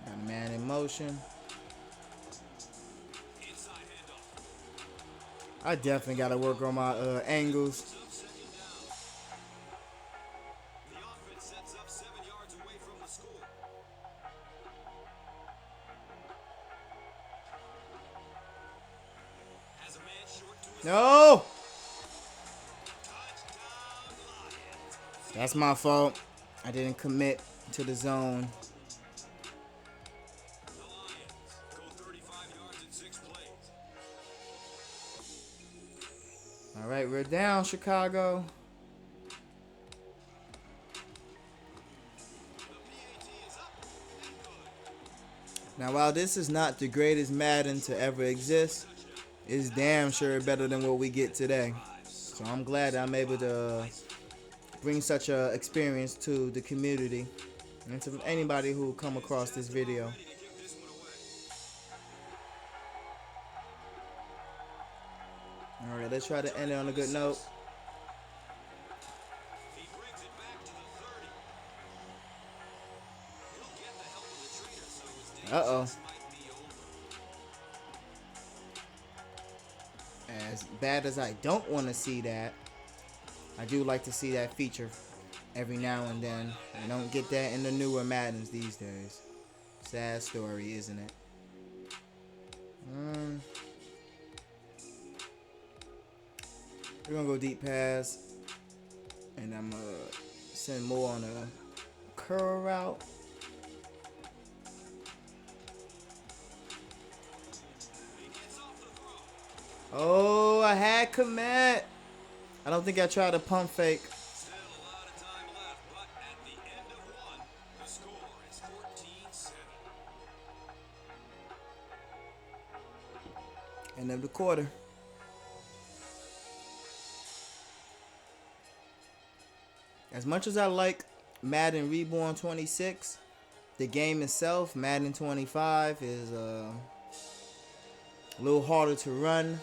Got a man in motion.
Inside handoff.
I definitely got to work on my angles.
Up second down. The offense sets up 7 yards away from the score. Has a man short to his
No!
touchdown Lions.
That's my fault. I didn't commit to the zone.
The Lions go 35 yards in 6 plays.
All right, we're down, Chicago. Now, while this is not the greatest Madden to ever exist, it's damn sure better than what we get today. So I'm glad I'm able to bring such a experience to the community and to anybody who come across this video. All right, let's try to end it on a good note.
He brings it back to the 30. He'll get the help of the trainer, so his days
Uh-oh.
just might be over.
As bad as I don't want to see that, I do like to see that feature every now and then. I don't get that in the newer Maddens these days. Sad story, isn't it? We're gonna go deep pass, and I'm gonna send more on a curl route. Oh, I had commit. I don't think I tried a pump fake.
Still a lot of time left, but at the end of one, the score is 14-7.
End of the quarter. As much as I like Madden Reborn 26, the game itself, Madden 25, is a little harder to run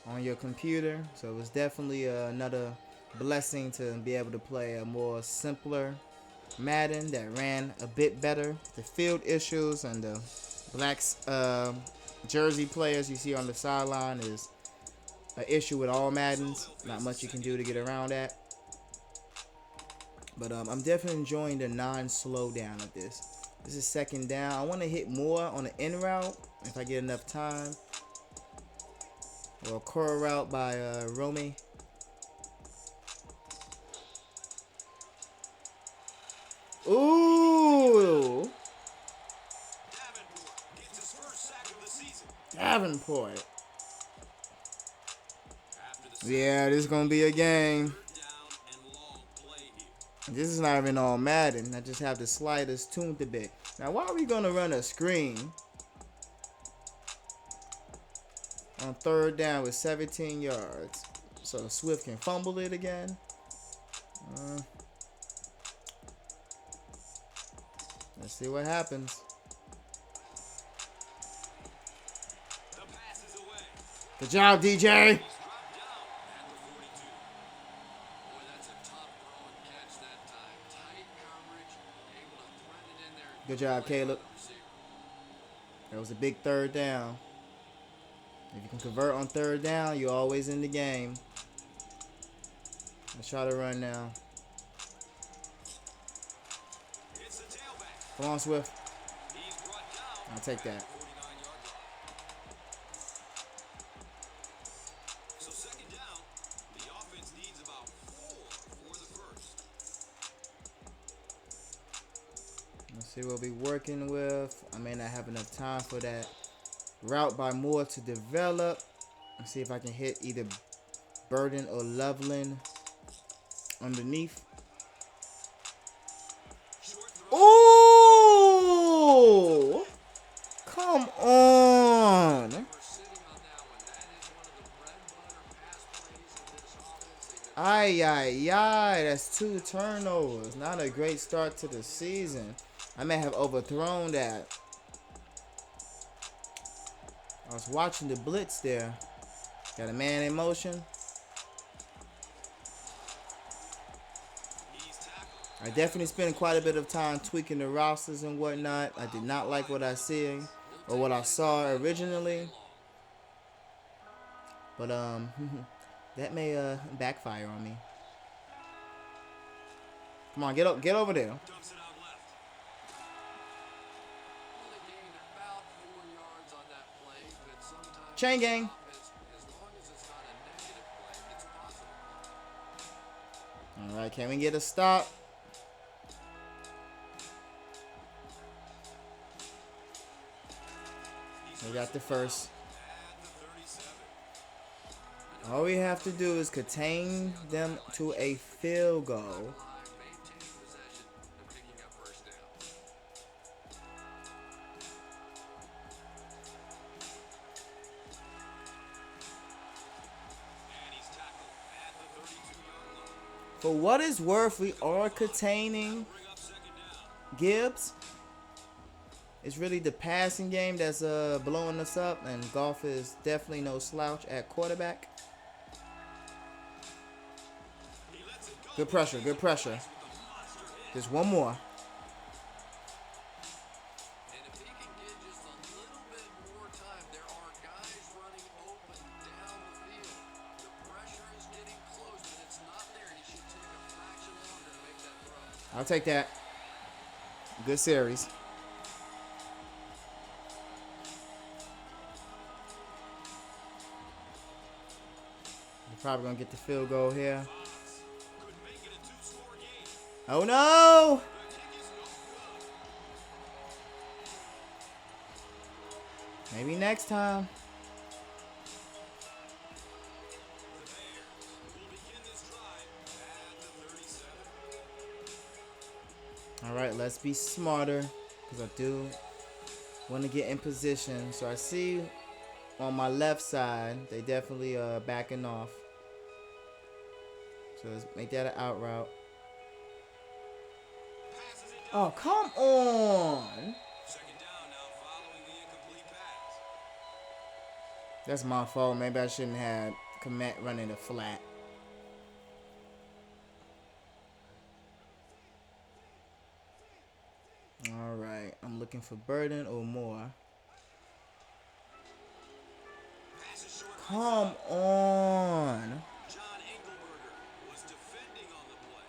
on your computer. So it was definitely another blessing to be able to play a more simpler Madden that ran a bit better. The field issues and the black jersey players you see on the sideline is an issue with all Maddens. Not much you can do to get around that. But I'm definitely enjoying the non-slowdown of this. This is second down. I want to hit more on the in route if I get enough time. Or a curl route by Romy. Ooh!
Davenport gets his first sack of the season.
Davenport.
After the sack,
Yeah, this is going to be a game.
third down and long play here.
This is not even all Madden. I just have the sliders tuned a bit. Now, why are we going to run a screen on third down with 17 yards? So Swift can fumble it again? Let's see what happens.
The pass is away.
Good job, DJ.
He's dropped down at the 42. Boy, that's a tough throw and catch that time. Tight coverage, able to thread it in there.
Good job, Caleb.
Receiver.
That was a big third down. If you can convert on third down, you're always in the game. Let's try to run now.
It's the tailback.
Come on, Swift.
He's brought down
I'll take that.
49-yard line. So second down, the offense needs about 4 for the first.
Let's see what we're working with. I may not have enough time for that route by Moore to develop. Let's see if I can hit either Burden or Loveland underneath.
Short throw.
Ooh! Come on!
We're sitting on that one. That is one of the bread and butter pass plays of this offense.
Ay, ay, ay. That's 2 turnovers. Not a great start to the season. I may have overthrown that. I was watching the blitz there. Got a man in motion.
He's tackled.
I definitely spent quite a bit of time tweaking the rosters and whatnot. I did not like what I see or what I saw originally. But that may backfire on me. Come on, get over there.
Dumps it out left.
Only gained about 4 yards on that play, but sometimes
Chain gang.
as long as it's not a negative play, it's possible.
All right, can we get a stop? We got the first.
At the 37.
All we have to do is contain them to a field goal.
Maintain possession and picking up first down.
For what it's worth, we are containing
Bring up second down.
Gibbs. It's really the passing game that's blowing us up, and Goff is definitely no slouch at quarterback.
He lets it go.
Good pressure, good pressure.
With a monster hit.
Just one more.
And if he can get just a little bit more time, there are guys running open down the field. The pressure is getting close, but it's not there. He should take a fraction longer to make that throw.
I'll take that. Good series. We're probably gonna get the field goal here.
Could make it a two-score game.
Oh no!
The kick is no good.
Maybe next time.
The Bears will begin this drive at the 37.
All right, let's be smarter, because I do want to get in position. So I see on my left side, they definitely backing off. So let's make that an out route.
Passes it.
Oh, come on.
Second down now following the incomplete pass.
That's my fault. Maybe I shouldn't have commit running a flat. All right, I'm looking for Burden or more.
Pass is short.
Come on.
John Engelberger was defending on the play.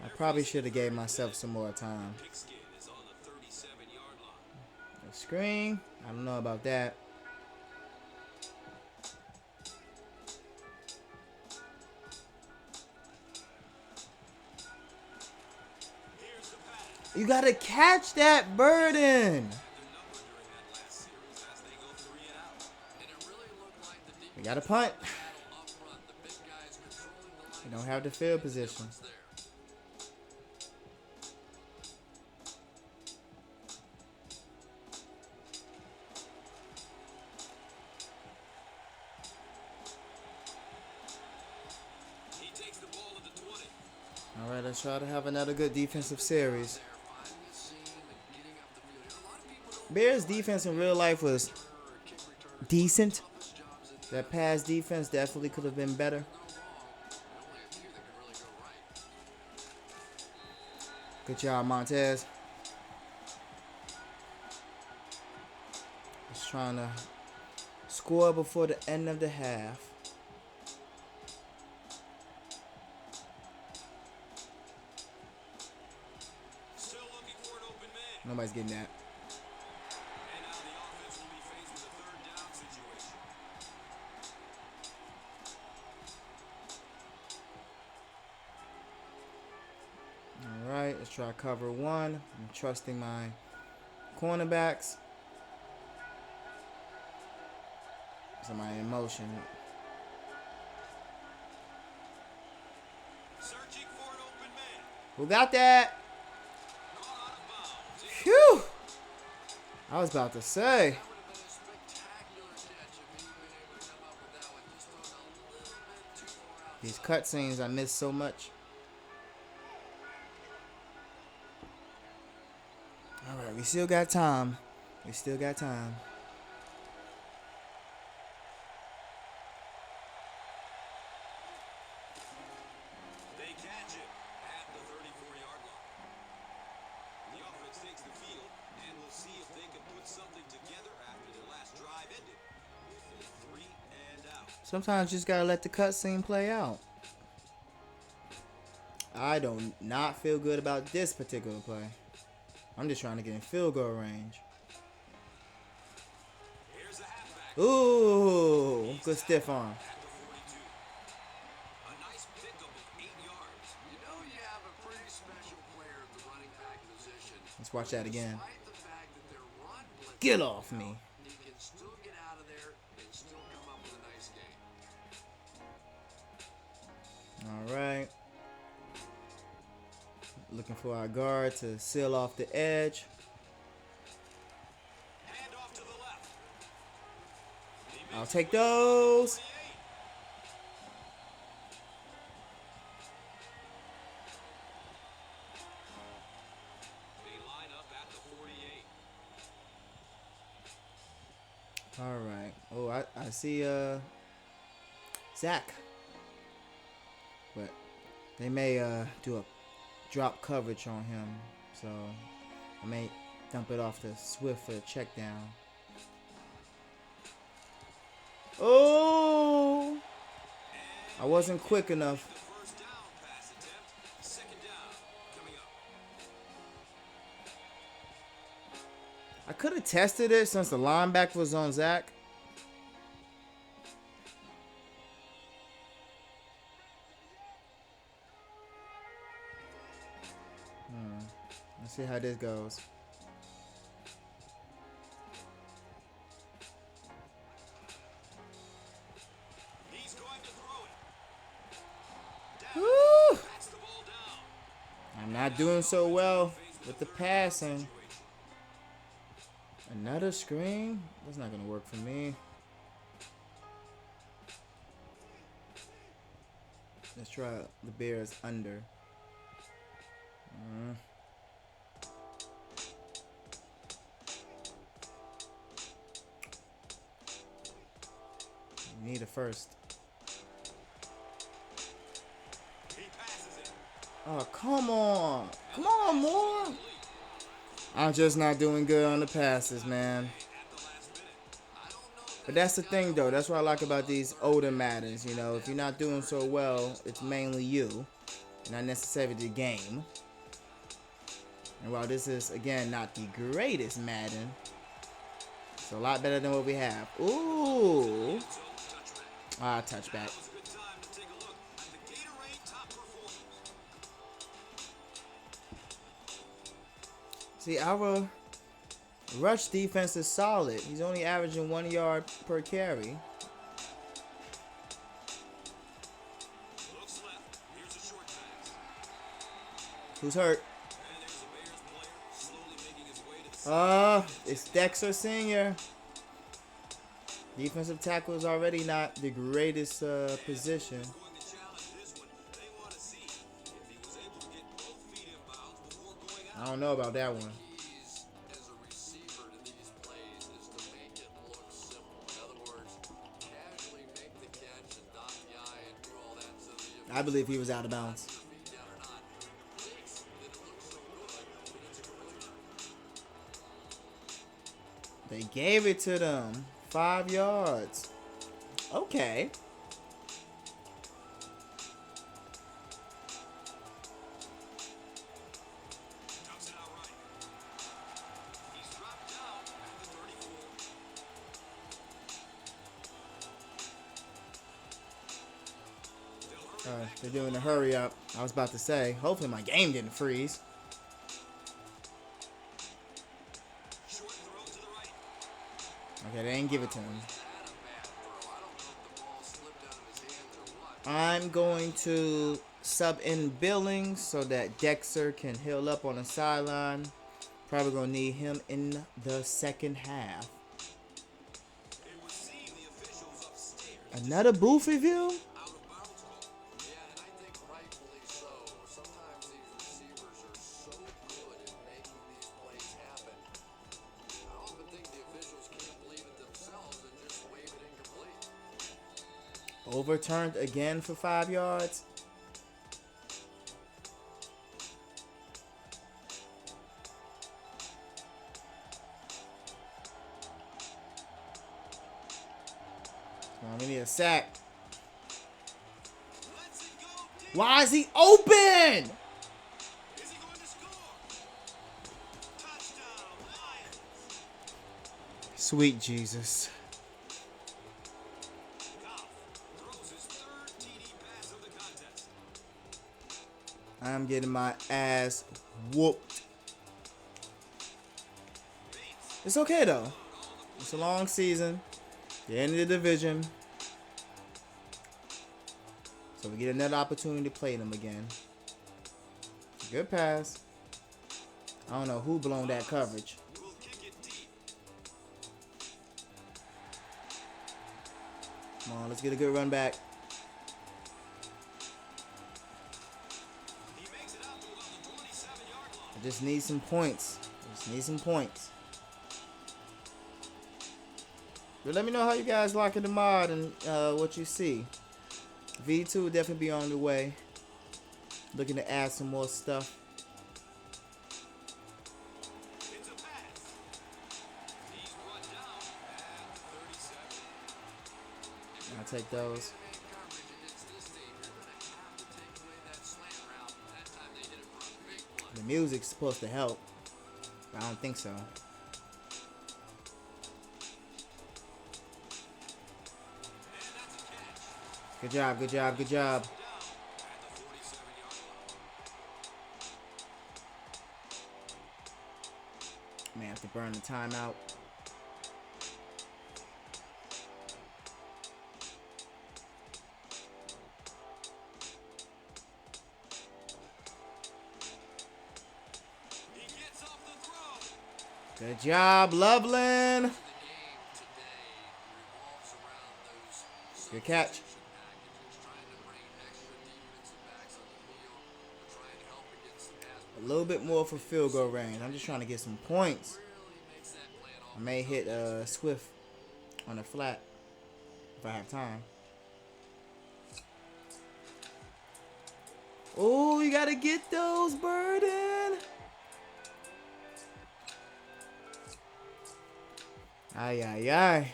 I probably should have gave myself some more time.
Pigskin is on the 37-yard line.
A screen? I don't know about that.
Here's the pass.
You gotta catch that Burden.
The number during that last series as they go 3 and out.
And it really looked like the
We got a punt.
battle up front. The big guys controlling the line.
We don't have the field position.
There.
He takes the ball at the 20.
All right, let's try to have another good defensive series.
They're finding the seam and getting up the field. A lot of people don't
Bears defense in real life was
return or kick return
decent.
toughest jobs in the
That pass defense definitely could have been better.
go wrong. And only a few that can really go right.
Good job, Montez. Just trying to score before the end of the half.
Still looking for an open man.
Nobody's getting that.
And now the offense will be faced with a third down situation.
All right, let's try cover one. I'm trusting my cornerbacks. Somebody in motion.
Searching for an open man.
Who got that?
Caught out of bounds.
Phew! I was about to say.
That would have been a spectacular catch if he'd been able to come up with that one. Just thrown a little bit too far out.
These cutscenes I miss so much. All right, we still got time. We still got time.
They catch it at the 34-yard line. The offense takes the field, and we'll see if they can put something together after their last drive ended with a 3 and out.
Sometimes you just gotta let the cutscene play out. I do not feel good about this particular play. I'm just trying to get in field goal range.
Here's the halfback
Ooh, good stiff arm.
at the 42. A nice pickup of 8 yards.
You know you have a pretty special player at the running back position.
Let's watch that again.
Despite the fact that they're run blitzing
Get off me.
he can still get out of there and still come up with a nice game.
All right. Looking for our guard to seal off the edge.
Hand off to the left. He
I'll
makes
take
it with
those.
28.
see Zach, but they may do a drop coverage on him, so I may dump it off to Swift for a check down. Oh, I wasn't quick enough.
The first down pass attempt. Second down coming up.
I could have tested it since the linebacker was on Zach. Let's see how this goes.
He's going to throw it.
Woo!
Bats the ball down.
I'm not doing so well with the passing. Another screen? That's not gonna work for me. Let's try the Bears under. We need a first.
He passes it.
Oh, come on. Come on, more. I'm just not doing good on the passes, man.
At the last minute.
But that's the thing, though. That's what I like about these older Maddens. You know, if you're not doing so well, it's mainly you, not necessarily the game. And while this is, again, not the greatest Madden, it's a lot better than what we have. Ooh. Ah, touchback.
That was a good time to take a look at the Gatorade top performers.
See, our rush defense is solid. He's only averaging 1 yard per carry.
Looks left. Here's a short pass.
Who's hurt?
And there's a Bears player slowly making his way to the
It's Dexter Sr. Defensive tackle is already not the greatest position.
going to challenge this one. They want to see if he was able to get both feet in bounds before going out.
I don't know about that one.
Keys as a receiver to these plays is to make it look simple. In other words, casually make the catch and dot the I and do all that so that you
I believe he was out of bounds.
feet down or not. Makes that it looks so good when it's a completion.
They gave it to them. 5 yards. Okay.
Dumps it out right. He's dropped down at the 34. They'll hurry back
They're doing a hurry up. I was about to say, hopefully my game didn't freeze.
short throw to the right.
Okay, they didn't give it to him.
Had a bad throw. I don't know if the ball slipped out of his hands or what.
I'm going to sub in Billings so that Dexter can heal up on the sideline. Probably going to need him in the second half.
It would seem the officials upstairs
Another booth review?
out of bounds call.
Yeah, and I think rightfully so. Sometimes these receivers are so good at making these plays happen. I often think the officials can't believe it themselves and just wave it incomplete.
Overturned again for 5 yards. Come on, we need a sack.
Let's it go deep.
Why is he open?
Is he going to score? Touchdown, Lions.
Sweet Jesus.
Goff throws his third TD pass of the contest.
I'm getting my ass whooped.
Bates
It's okay though. It's a long season. The end of the division. So we get another opportunity to play them again. Good pass. I don't know who blown that coverage.
will kick it deep.
Come on, let's get a good run back.
He makes it out to about the 27-yard line.
I just need some points. Just need some points. But let me know how you guys liking the mod and what you see. V2 will definitely be on the way. Looking to add some more stuff.
It's a pass. He's brought down at 37.
I'll take those.
Man coverage against this team, you're going to have to take away that slant route. That time they hit it for a big play.
The music's supposed to help. But I don't think so.
And that's a catch.
Good job, good job, good job.
Down at the 47-yard line.
May have to burn the timeout.
He gets off the throw.
Good job, Loveland.
The game today revolves around those
Good catch.
substitution packages, trying to bring extra defensive backs on the field, trying to help against the pass.
A little bit more for field goal range. I'm just trying to get some points.
Really makes that play an
I may hit Swift on a flat if I have time. Oh, you gotta get those, Burden. Ay, ay, ay.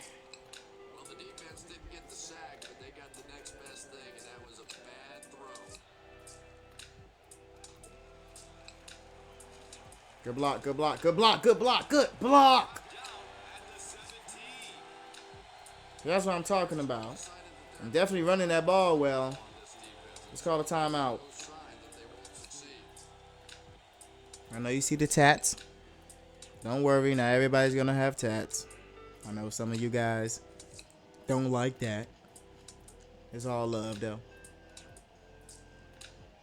Well, the defense didn't get the sack, but they got the next best thing, and that was a bad throw.
Good block, good block, good block, good block, good block.
Down at the 17.
That's what I'm talking about.
Decided that
I'm definitely running that ball well.
on this defense.
Let's call a timeout.
No sign that they won't succeed.
I know you see the tats. Don't worry, not everybody's gonna have tats. I know some of you guys don't like that. It's all love, though.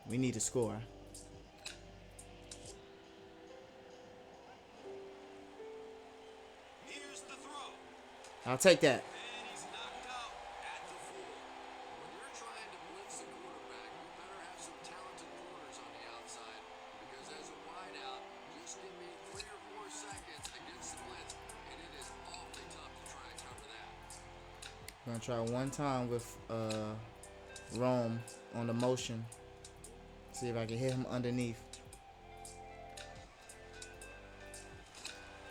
We need to score.
Here's the throw.
I'll take that.
And he's knocked out at the 4.
When you're trying to blitz the quarterback, you better have some talented corners on the outside, because as a wideout, just give me 3 or 4 seconds against the blitz, and it is awfully tough to try and cover that.
I'm gonna try one time with Rome on the motion. See if I can hit him underneath.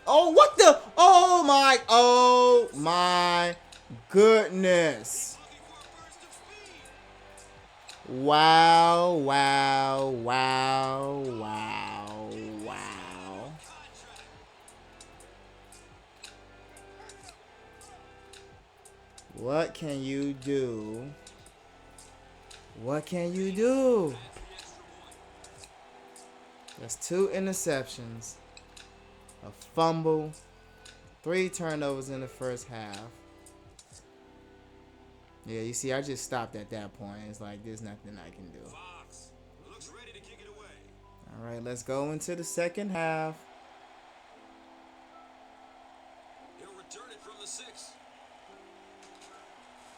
Oh, what the? Oh my goodness.
Looking for a burst of speed.
Wow, wow, wow, wow, wow.
Contract.
What can you do? What can you do?
That's the extra point.
That's 2 interceptions, a fumble, 3 turnovers in the first half. Yeah, you see, I just stopped at that point. It's like, there's nothing I can do.
Fox looks ready to kick it away.
All right, let's go into the second half.
He'll return it from the 6.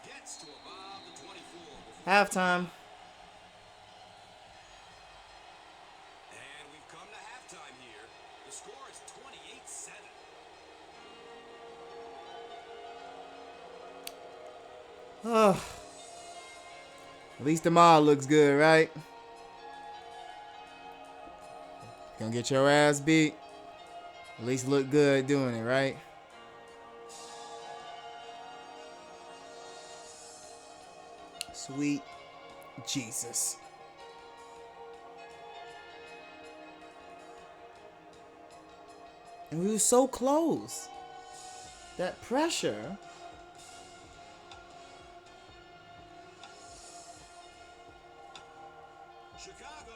Gets to about the 24.
Halftime.
And we've come to halftime here. The score is 28-7.
At least the mall looks good, right? Gonna get your ass beat. At least look good doing it, right? Sweet Jesus. And we were so close. That pressure.
Chicago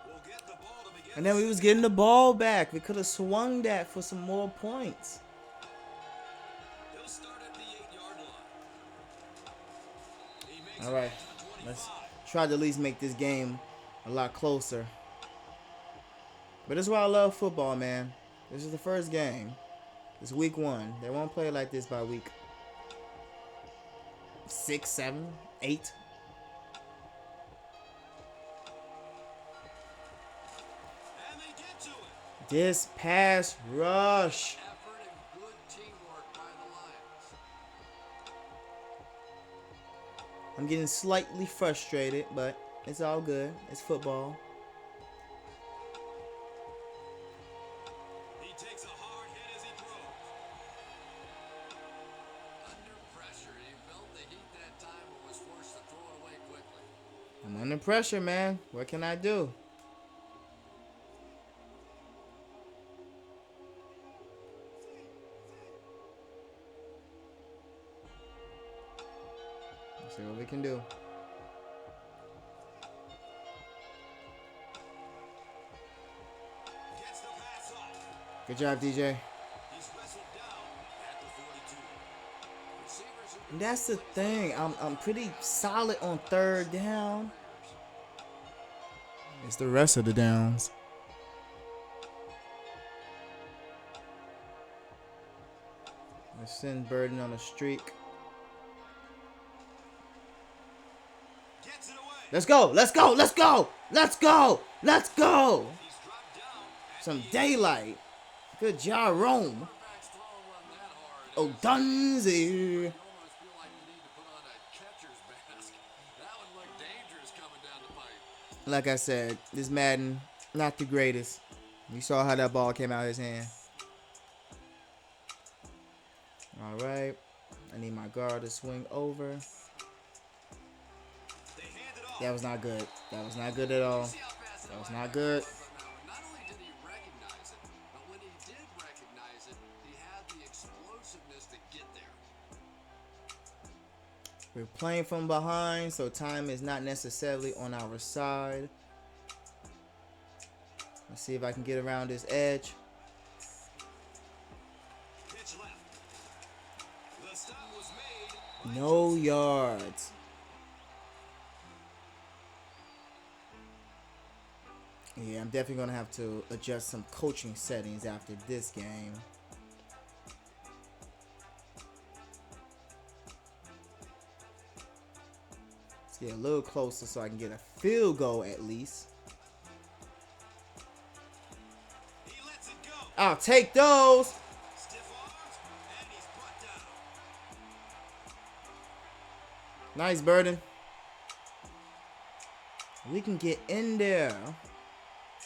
will get the ball to begin.
And then we was getting the ball back. We could have swung that for some more points.
He'll start at the 8-yard line. He makes
All
it
right.
to the 25.
Let's try to at least make this game a lot closer. But that's why I love football, man. This is the first game. It's week 1. They won't play like this by week 6, 7, 8.
And they get to it.
This pass rush.
Effort and good teamwork by the Lions.
I'm getting slightly frustrated, but it's all good. It's football.
He takes a hard hit as he throws.
Under pressure, he felt the heat that time and was forced to throw it away quickly.
I'm under pressure, man. What can I do? Let's see what we can do.
Gets the pass off.
Good job, DJ.
He's wrestled down at the 42.
Receivers who
And that's the thing. I'm pretty solid on third down. It's the rest of the downs. Let's send Burden on a streak.
Gets it away.
Let's go. Let's go. Let's go. Let's go. Let's go.
He's dropped down at
Some
the
daylight. Good job, Rome.
quarterbacks throwing one that hard.
O'Dunsey.
You almost feel like you need to put on a catcher's mask. That one looked dangerous coming down the pipe.
Like I said, this Madden, not the greatest. You saw how that ball came out of his hand. All right. I need my guard to swing over.
They hand it off.
That was not good. That was not good at all.
See how fast
That was not good.
Not only did he recognize it, but when he did recognize it, he had the explosiveness to get there.
We're playing from behind, so time is not necessarily on our side. Let's see if I can get around this edge.
Pitch left. The stop was made.
No yards. Yeah, I'm definitely going to have to adjust some coaching settings after this game. Let's get a little closer so I can get a field goal at least.
He lets it go.
I'll take those.
Stiff arms, and he's brought down.
Nice, Burden. We can get in there.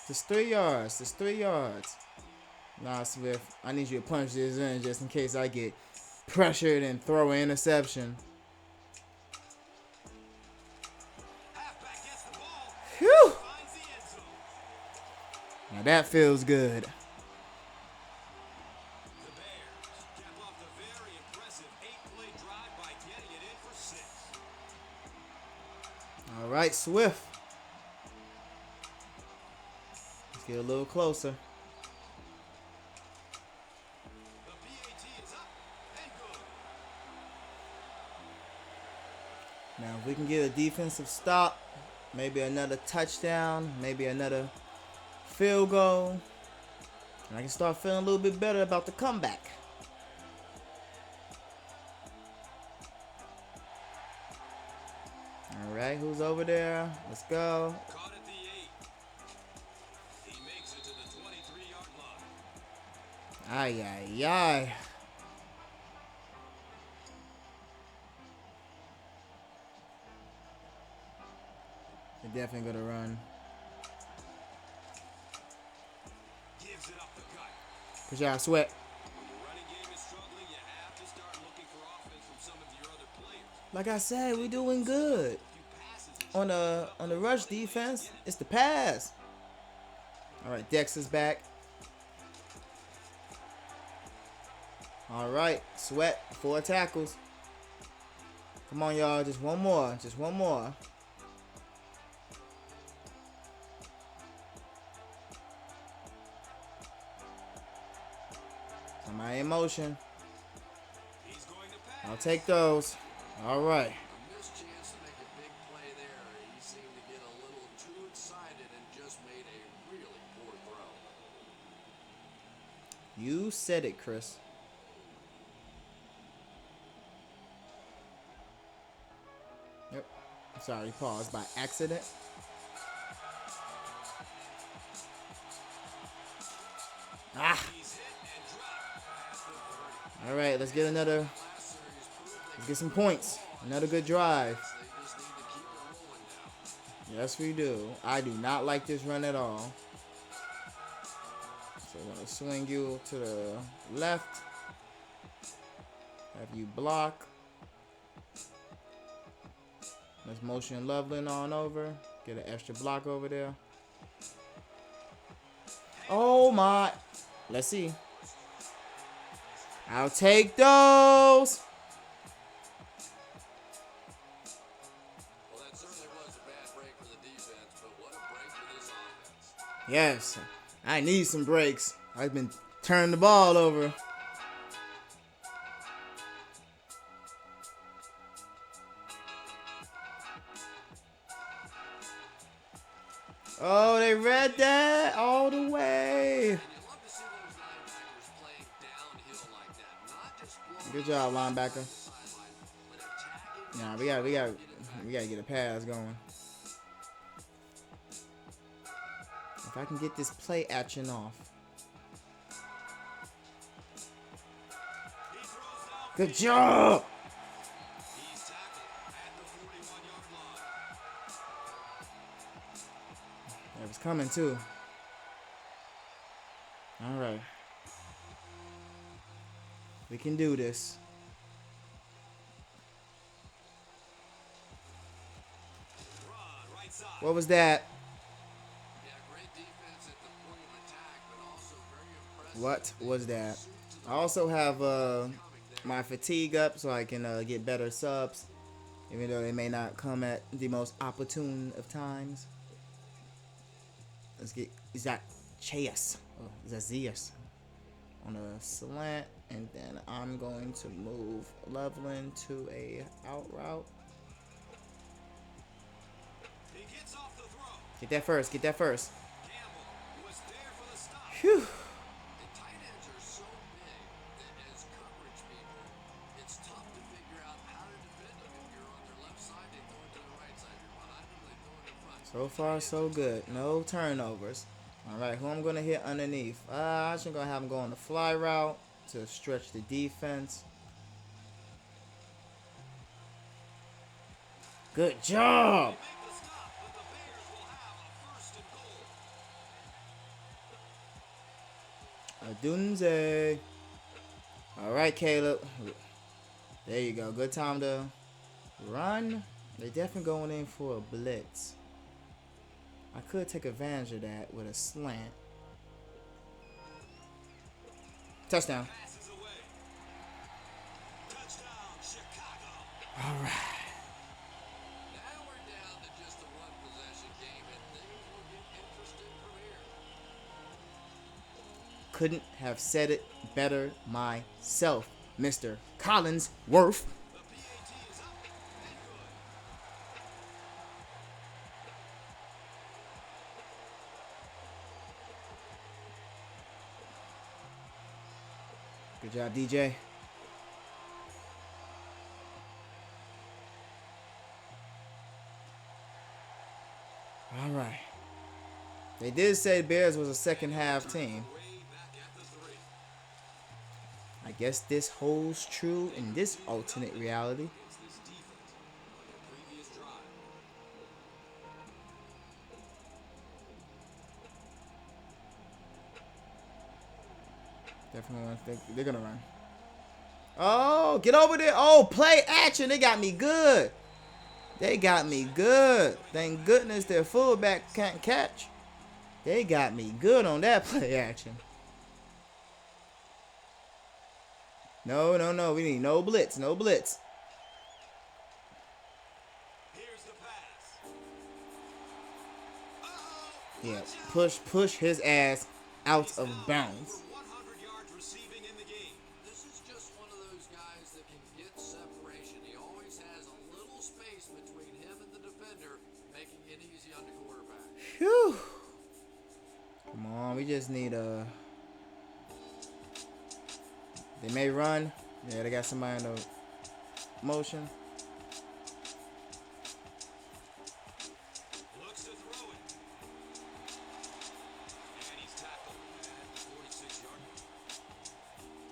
Just 3 yards. Just 3 yards. Nah, Swift. I need you to punch this in just in case I get pressured and throw an interception.
Halfback gets the ball.
Whew.
Finds the end zone.
Now that feels good.
The Bears cap off the very impressive 8-play drive by getting it in for 6.
All right, Swift. Let's get a little closer.
The PAT is up and good.
Now, if we can get a defensive stop, maybe another touchdown, maybe another field goal, and I can start feeling a little bit better about the comeback. All right, who's over there? Let's go.
Caught at the 8. He makes it to the 23-yard line.
Ay, ay, ay. They're definitely going to run.
Gives it up the gut.
Good job, Sweat.
When your running game is struggling, you have to start looking for offense from some of your other players.
Like I said, we're doing good.
A few passes each
On the rush defense, it's the pass. All right, Dex is back. All right, Sweat, 4 tackles. Come on, y'all, just one more, just one more. Somebody in motion.
He's going to pass.
I'll take those. All right.
A missed chance to make a big play there. He seemed to get a little too excited and just made a really poor throw.
You said it, Chris. Yep. Sorry, pause by accident. Ah.
He's hit and dropped past the 30.
All right, let's get another. Let's get some points. Another good drive.
They
Yes, we do. I do not like this run at all. So I'm going to swing you to the left. Have you block. Let's motion Loveland on over. Get an extra block over there. Oh my. Let's see. I'll take those.
Well, that certainly was a bad break for the defense, but what a break for this offense.
Yes. I need some breaks. I've been turning the ball over. Oh, they read that all the way.
And you love to see those linebackers playing downhill like that, not just blowing
Good job, linebacker.
sideline, but attacking.
Nah, we gotta get a pass going. If I can get this play action off. Good job.
He's tackled at the 41-yard line.
That was coming too. All right. We can do this.
Run, right side.
What was that?
Yeah, great defense at the point of attack, but also very impressive.
What was that? I also have my fatigue up so I can get better subs, even though they may not come at the most opportune of times. Let's get Chase Zazias on a slant, and then I'm going to move Loveland to a out route.
He gets off the throw.
Get that first. Get that first.
Campbell was there for the stop.
Whew.
The tight ends are so big that as coverage people, it's tough to figure out how to defend them. If you're on their left side, they throw it to the right side. If you're behind them, they throw it in front.
So far, so good. No turnovers. All right, who I'm going to hit underneath? I'm just going to have him go on the fly route to stretch the defense. Good job.
Make the stop, but the Bears will have a first and goal.
Adunze. All right, Caleb. There you go. Good time to run. They definitely going in for a blitz. I could take advantage of that with a slant. Touchdown.
Passes away. Touchdown, Chicago.
All right.
Now we're down to just a one possession game, and things will get interesting from here.
Couldn't have said it better myself, Mr. Collinsworth.
The PAT is up and
Good job, DJ. All right. They did say Bears was a second half team.
good. Way back at the 3.
I guess this holds true in this alternate reality.
Against this defense on the previous drive.
Definitely want to think they're gonna run. Oh, get over there. Oh, play action. They got me good. They got me good. Thank goodness their fullback can't catch. They got me good on that play action. No, no, no. We need no blitz. No blitz.
Here's the pass.
Yeah, push his ass out of bounds.
Over 100 yards receiving in the game.
This is just one of those guys that can get separation. He always has a little space between him and the defender, making it easy on the quarterback.
Whew. Come on, we just need a. They may run. Yeah, they got somebody in the motion.
Looks to throw it. And he's tackled at the 46-yard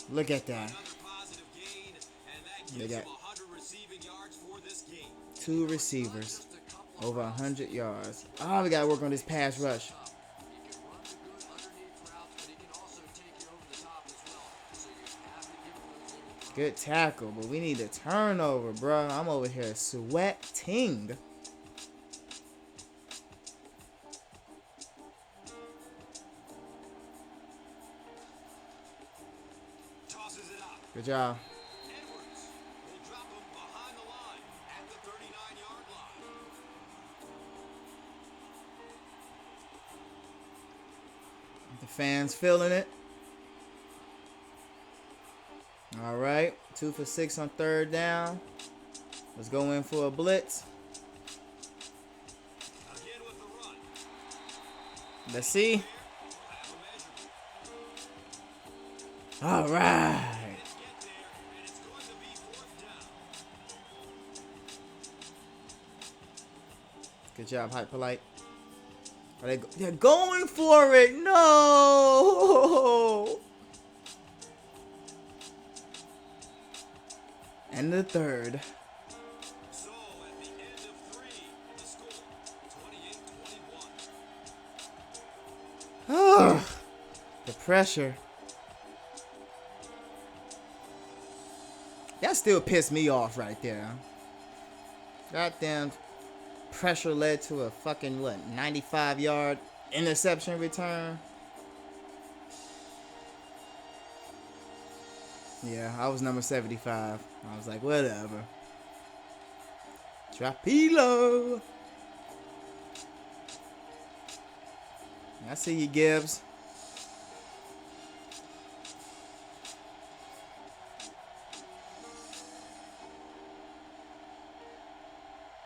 line.
Look at that.
Another positive gain, and that
They
gives
got
him 100 receiving yards for this game.
2 receivers.
Just a couple
Over 100 yards. Oh, we got to work on this pass rush.
He can run the good underneath routes, but he can also take you over the top as well. So you have to give him those little
Good tackle, but we need a turnover, bro. I'm over here sweating.
Tosses it up.
Good job.
Edwards will drop him behind the line at the 39-yard line.
The fans feeling it. All right. 2 for 6 on third down. Let's go in for a blitz.
Again with the run.
Let's see.
We'll have a measure.
All right.
Get there, and it's going to be fourth down.
Good job, Hype Polite. They're going for it. No. And the third.
So at the end of 3, the score 28-21.
Ugh. The pressure. That still pissed me off right there. Goddamn pressure led to a fucking, 95-yard interception return. Yeah, I was number 75. I was like, whatever. Trapilo. I see you, Gibbs.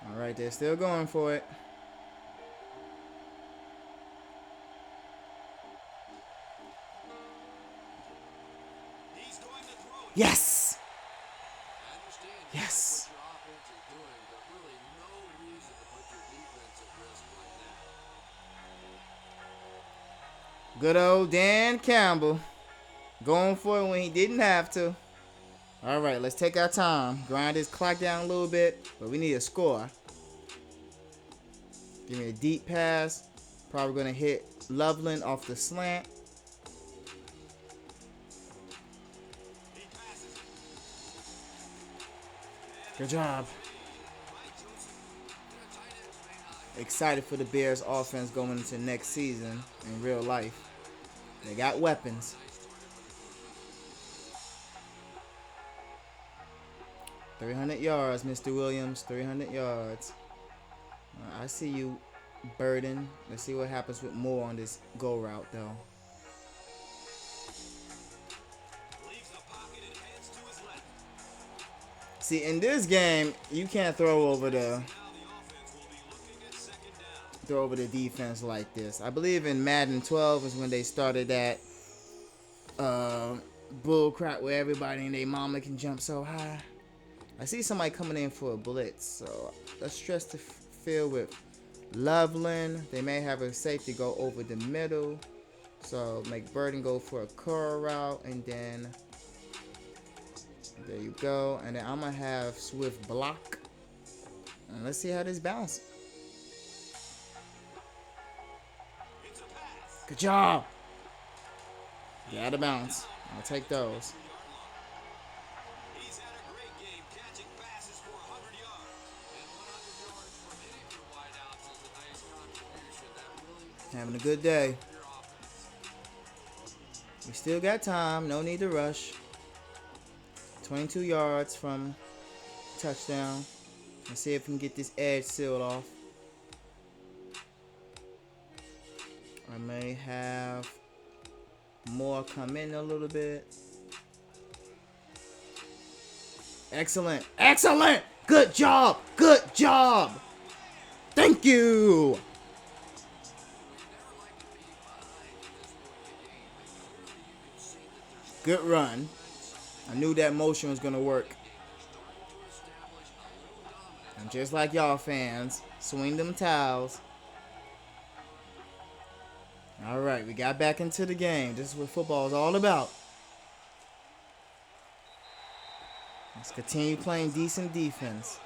All right, they're still going for it.
He's going to throw it.
Yes.
I understand you
Yes.
like what your offense is doing, but really no reason to put your defense at risk like that.
Good old Dan Campbell going for it when he didn't have to. All right, let's take our time. Grind this clock down a little bit, but we need a score. Give me a deep pass. Probably going to hit Loveland off the slant.
He passes it.
Good job.
Mike Joseph.
Excited for the Bears offense going into next season in real life. They got weapons. 300 yards, Mr. Williams. 300 yards. I see you, Burden. Let's see what happens with Moore on this go route, though.
Leaves the pocket and heads to his left.
See, in this game, you can't throw over the
Now the offense will be looking at second down.
throw over the defense like this. I believe in Madden 12 is when they started that bull crap where everybody and their mama can jump so high. I see somebody coming in for a blitz, so let's stretch the field with Loveland. They may have a safety go over the middle, so make Burden go for a curl route, and then there you go. And then I'm gonna have Swift block, and let's see how this bounces.
It's a pass.
Good job. Get out of bounds. I'll take those.
He's had a great game catching passes for 100 yards.
And 100 yards from any of your wideouts is a nice contribution. That really
Having a good day.
helps your offense.
We still got time. No need to rush. 22 yards from touchdown. Let's see if we can get this edge sealed off. I may have more come in a little bit. Excellent. Excellent. Good job. Good job. Thank you. Good run. I knew that motion was going to work. And just like y'all fans, swing them towels. All right, we got back into the game. This is what football is all about. Let's continue playing decent defense.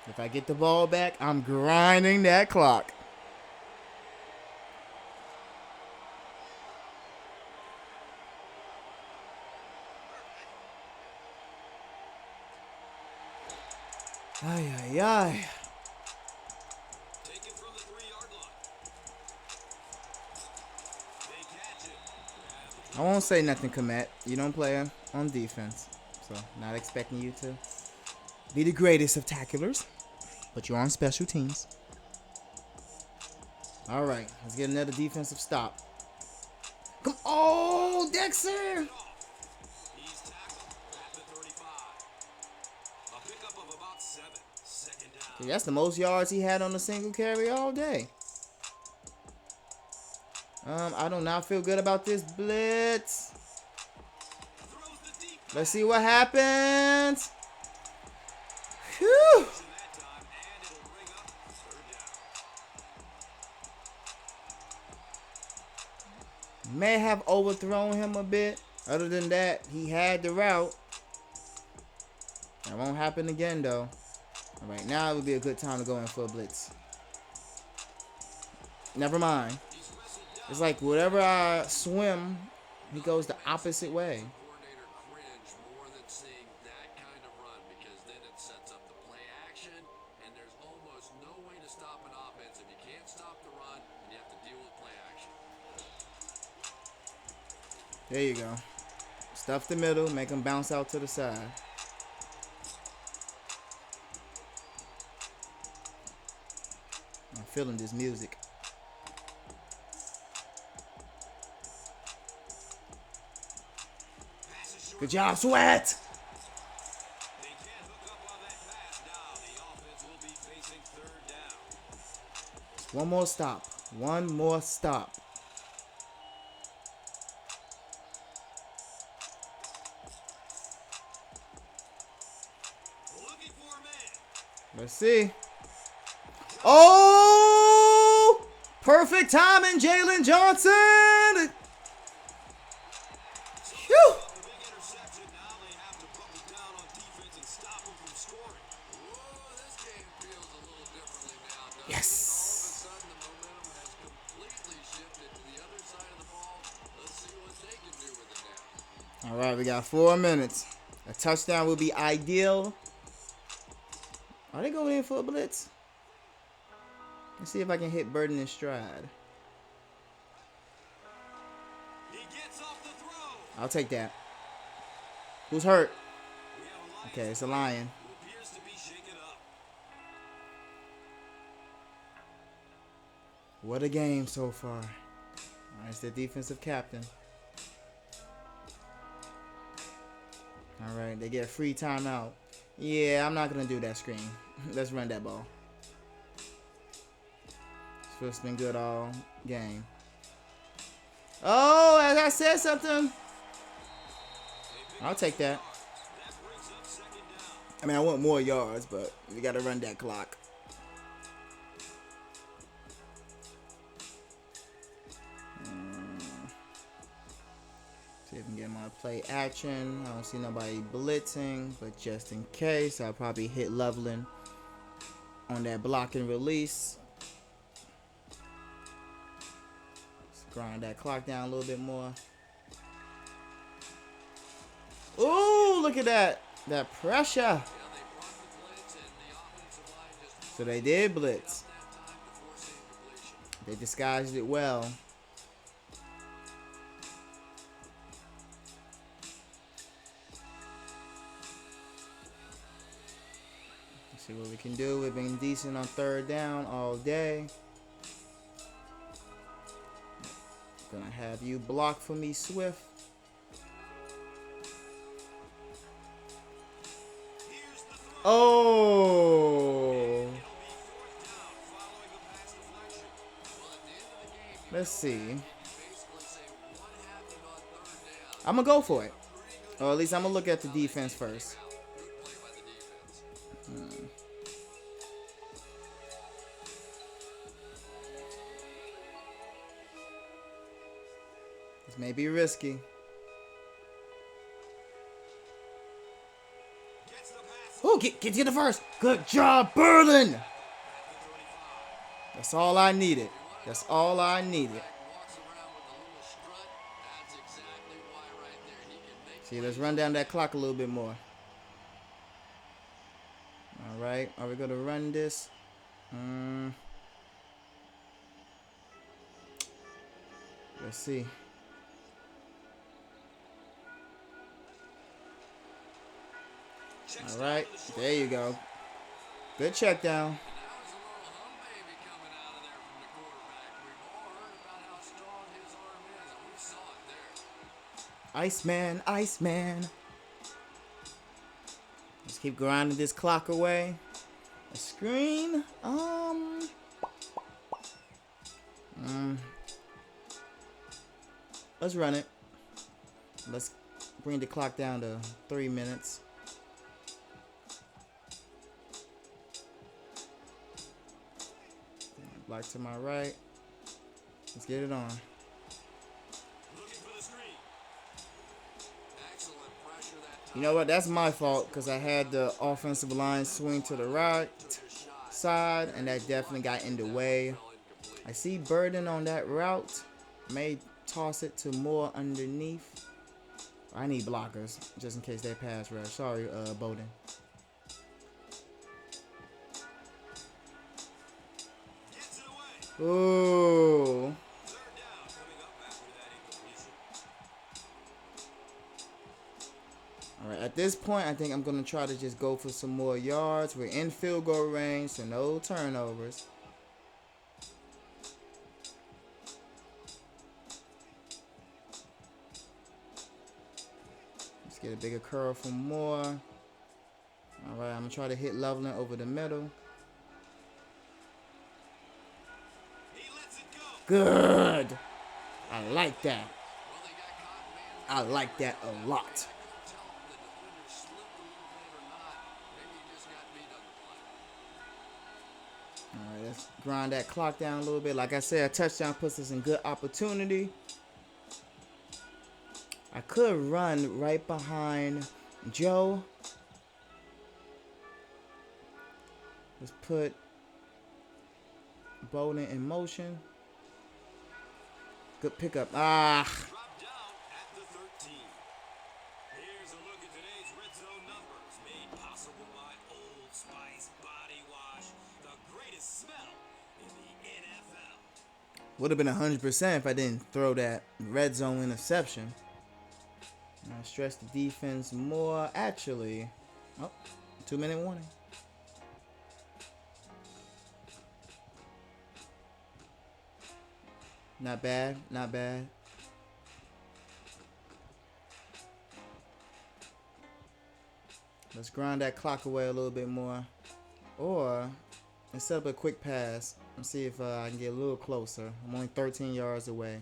If I get the ball back, I'm grinding that clock. Ay, ay, ay.
Taken from the 3-yard line. They catch it.
I won't say nothing, Komet. You don't play on defense. So, not expecting you to be the greatest of tacklers. But you're on special teams. All right, let's get another defensive stop. Come on, Dexter!
He's tackled at the 35. A pickup of about 7. Second down.
Dude, that's the most yards he had on a single carry all day. I do not feel good about this blitz.
Throws the deep
Let's see what happens. Whew.
pass in that time, and it'll bring up 3rd down.
May have overthrown him a bit. Other than that, he had the route. That won't happen again, though. All right, now it would be a good time to go in for a blitz. Never mind.
He's wrestled down.
It's like whatever I swim, he goes the opposite way.
Coordinator cringe more than seeing that kind of run because then it sets up the play action, and there's almost no way to stop an offense if you can't stop the run and you have to deal with play action.
There you go. Stuff the middle, make him bounce out to the side. I'm feeling this music.
Pass is short.
Good job, Sweat.
They can't hook up on that pass. Now the offense will be facing 3rd down.
One more stop. One more stop.
Looking for a man.
Let's see. Oh! Perfect timing, Jalen Johnson. Phew.
A big interception. Now they have to buckle down on defense and stop him from scoring.
Whoa, this game feels a little differently now, doesn't
Yes.
it? All of a sudden, the momentum has completely shifted to the other side of the ball. Let's see what they can do with it now.
All right, we got 4 minutes. A touchdown would be ideal. Are they going in for a blitz? Let's see if I can hit Burden in stride.
He gets off the throw.
I'll take that. Who's hurt?
We have a Lions
Okay, it's a Lion.
who appears to be shaken up.
What a game so far. It's the defensive captain. All right, they get a free timeout. Yeah, I'm not going to do that screen. Let's run that ball. It's been good all game. Oh, as I said something. I'll take that.
That brings up 2nd down.
I mean, I want more yards, but we got to run that clock. See if I can get my play action. I don't see nobody blitzing, but just in case, I'll probably hit leveling on that block and release. Let's grind that clock down a little bit more. Ooh, look at that. That pressure.
Yeah, they brought the blitz, and the offensive line just
So they did blitz.
that time to force incompletion.
They disguised it well. Let's see what we can do. We've been decent on 3rd down all day. Gonna have you block for me, Swift.
Here's the throw.
Oh!
It'll be 4th down following a pass deflection.
Well, at the end of the game,
Let's see.
you basically say what happened on 3rd down.
I'm gonna go for it. Or at least I'm gonna look at the defense first.
Good play by the defense.
This may be risky.
Gets the pass.
Whew. Woo! Get to the first. Good job, Berlin. That's all I needed. That's all I needed.
Walks around with a little strut. That's exactly why right there. He can make
See, let's run down that clock a little bit more. All right. Are we going to run this? Let's see. All right. There you go. Good check down.
Now it's a little hum baby coming out of there from the quarterback. We've all heard about how strong his arm is, and we saw it there.
Iceman, Iceman. Let's keep grinding this clock away. A screen. Let's run it. Let's bring the clock down to 3 minutes. Block to my right. Let's get it on. You know what? That's my fault because I had the offensive line swing to the right side, and that definitely got in the way. I see Burden on that route. May toss it to more underneath. I need blockers just in case they pass rush. Sorry, Bowden. Ooh. Alright, at this point, I think I'm going to try to just go for some more yards. We're in field goal range, so no turnovers. Let's get a bigger curl for more. Alright, I'm going to try to hit leveling over the middle. Good. I like that. I like that a lot. Alright, let's grind that clock down a little bit. Like I said, a touchdown puts us in good opportunity. I could run right behind Joe. Let's put Bowden in motion. Good pickup. Ah.
Drop down at the 13. Here's a look at today's red zone numbers, made possible by Old Spice Body Wash, the greatest smell in the NFL.
Would have been 100% if I didn't throw that red zone interception. I stress the defense more. Actually, 2-minute warning. Not bad, not bad. Let's grind that clock away a little bit more. Or, let's set up a quick pass and see if I can get a little closer. I'm only 13 yards away.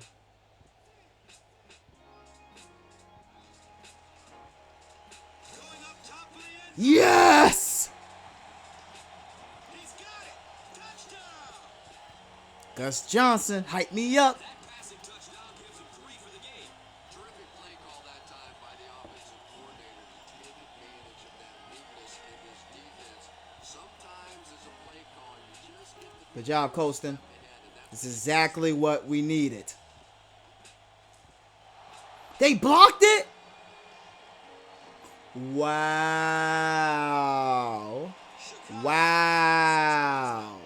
Yes!
He's got it. Touchdown.
Gus Johnson, hype me up.
That passing touchdown gives him 3 for the game.
Terrific play call that time by the offensive coordinator to take advantage of that weakness in this defense. Sometimes as a play call, you just get the
Good job, Colston. This is exactly what we needed. They blocked it? Wow. Wow.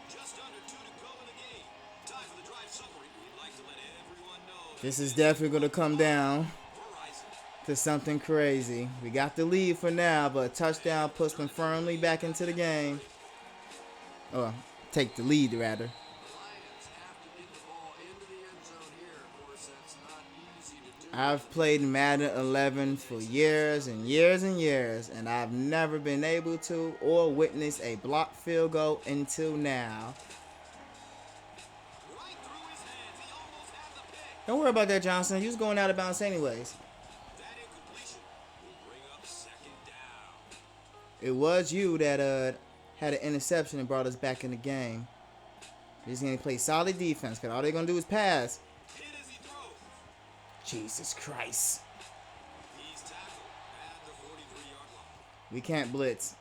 Just under 2 to go in the game. Time for the drive summary. We'd like to let everyone know
This is definitely going to come down
Verizon.
to something crazy. We got the lead for now, but a touchdown puts them firmly back into the game. Or take the lead, rather.
Lions have to get the ball into the end zone here. Of course, that's not easy to do.
I've played Madden 11 for years and years and years, and I've never been able to or witnessed a blocked field goal until now.
Right through his hands. He almost had the pick.
Don't worry about that, Johnson. You was going out of bounds anyways.
That incompletion will bring up 2nd down.
It was you that had an interception and brought us back in the game. He's going to play solid defense because all they're going to do is pass.
Hit as he throws.
Jesus Christ.
He's tackled at the 43-yard line.
We can't blitz.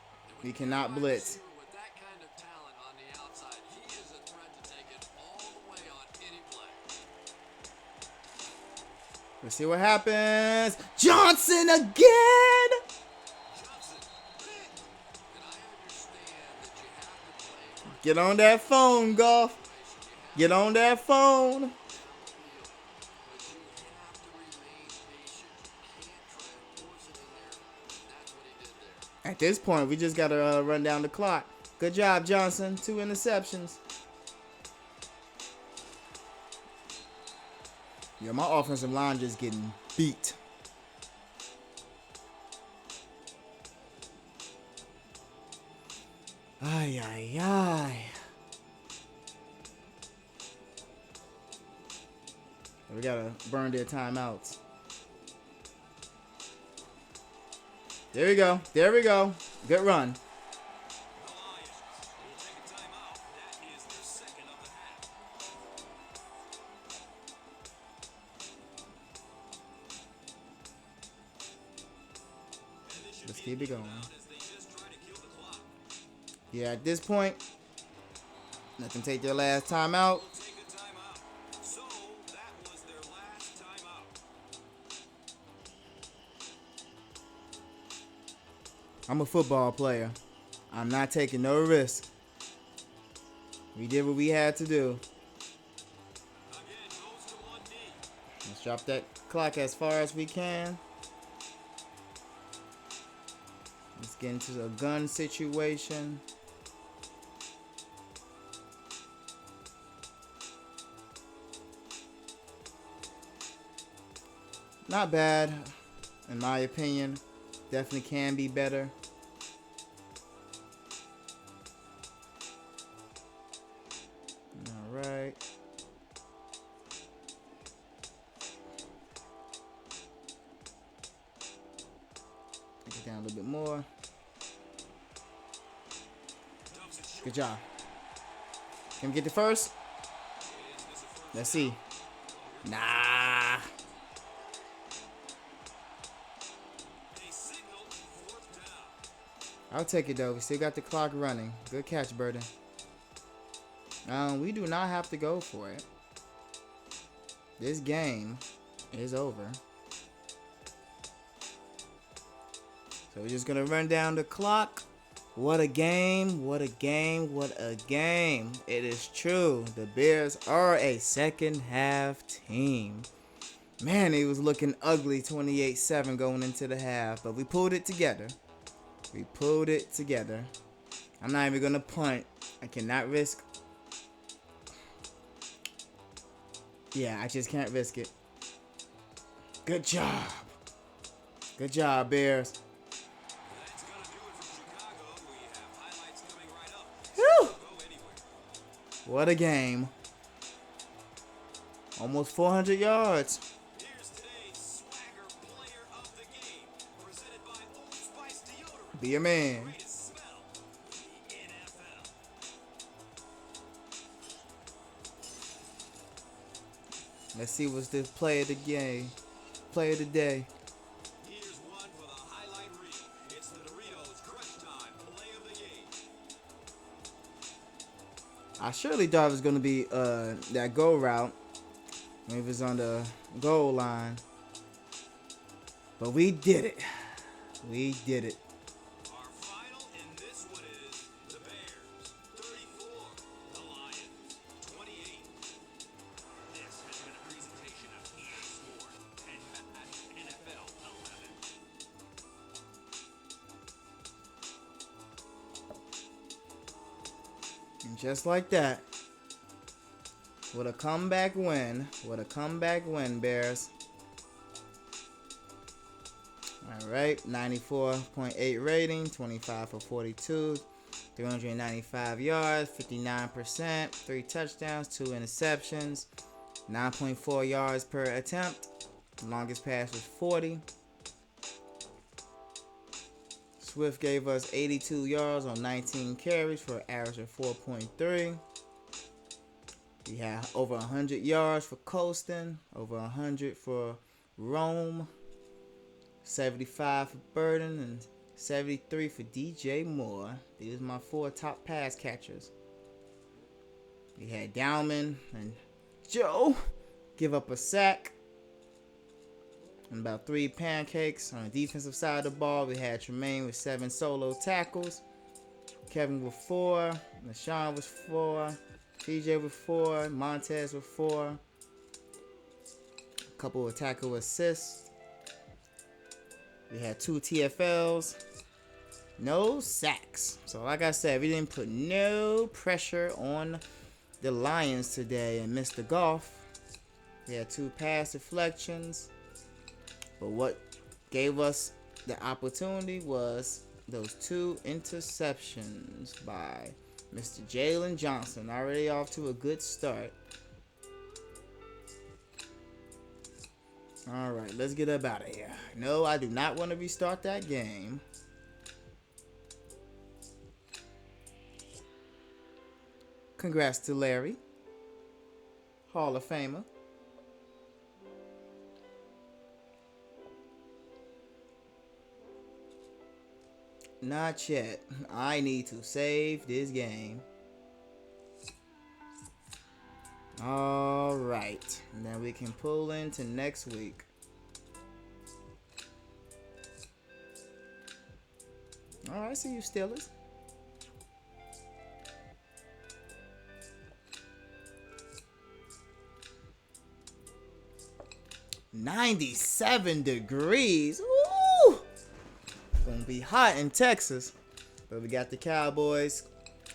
We cannot
Wide
blitz.
receiver with that kind of talent on the outside, he is a threat to take it all the way on any play.
Let's see what happens. Johnson again.
Johnson, and I understand that you have to play for
Get on that phone, Golf.
situation. You have
Get on that phone.
down the field, but you have to remain patient. You can't try to force it in there. And that's what he did there.
At this point, we just got to run down the clock. Good job, Johnson. 2 interceptions. Yeah, my offensive line just getting beat. Ay, ay, ay. We got to burn their timeouts. There we go. There we go. Good run.
The Lions will take a timeout. That is their second of the half. And this should
Let's
be
keep
a
it going.
timeout as they just try to kill the clock.
Yeah, at this point, let them take their last timeout.
Will take a timeout. So that was their last timeout.
I'm a football player. I'm not taking no risk. We did what we had to do.
Again, goes to one knee.
Let's drop that clock as far as we can. Let's get into a gun situation. Not bad, in my opinion. Definitely can be better. All right. Take it down a little bit more.
Dumps it short.
Good job. Can we get the first? Let's see. Nah.
They signaled fourth down.
I'll take it though. We still got the clock running. Good catch, Burden. We do not have to go for it. This game is over. So we're just gonna run down the clock. What a game, what a game, what a game. It is true. The Bears are a second half team. Man, it was looking ugly 28-7 going into the half, but we pulled it together. We pulled it together. I'm not even gonna punt. I cannot risk. Yeah, I just can't risk it. Good job. Good job, Bears.
That's gonna do it from Chicago. We have highlights coming right up.
Whew.
Go anywhere.
What a game. Almost 400 yards.
Here's today's Swagger Player of the Game, presented by Old Spice Deodorant.
Be a man.
Greatest smell in the NFL.
Let's see what's the play of the game. Play of the day.
Here's one for the highlight reel. It's the Doritos Crunch Time Play of the Game.
I surely thought it was going to be that go route. Maybe it was on the goal line. But we did it. We did it.
Our final in this one is the Bears 34, the Lions 28. This has been a presentation of EA Sports and Madden NFL 11.
And just like that. What a comeback win. What a comeback win, Bears. All right, 94.8 rating, 25 for 42, 395 yards, 59%, 3 touchdowns, 2 interceptions, 9.4 yards per attempt. Longest pass was 40. Swift gave us 82 yards on 19 carries for an average of 4.3. We have over 100 yards for Colston, over 100 for Rome, 75 for Burden, and 73 for DJ Moore. These are my 4 top pass catchers. We had Dowman and Joe give up a sack and about 3 pancakes. On the defensive side of the ball, we had Tremaine with 7 solo tackles, Kevin with 4, Nashawn with 4, TJ with 4, Montez with 4, a couple of tackle assists. We had 2 TFLs, no sacks. So like I said, we didn't put no pressure on the Lions today. And Mr. Goff, we had 2 pass deflections. But what gave us the opportunity was those 2 interceptions by Mr. Jalen Johnson. Already off to a good start. All right, let's get up out of here. No, I do not want to restart that game. Congrats to Larry, Hall of Famer. Not yet. I need to save this game. All right. Then we can pull into next week. All right, see you, Steelers. $97 degrees. Ooh! Gonna be hot in Texas. But we got the Cowboys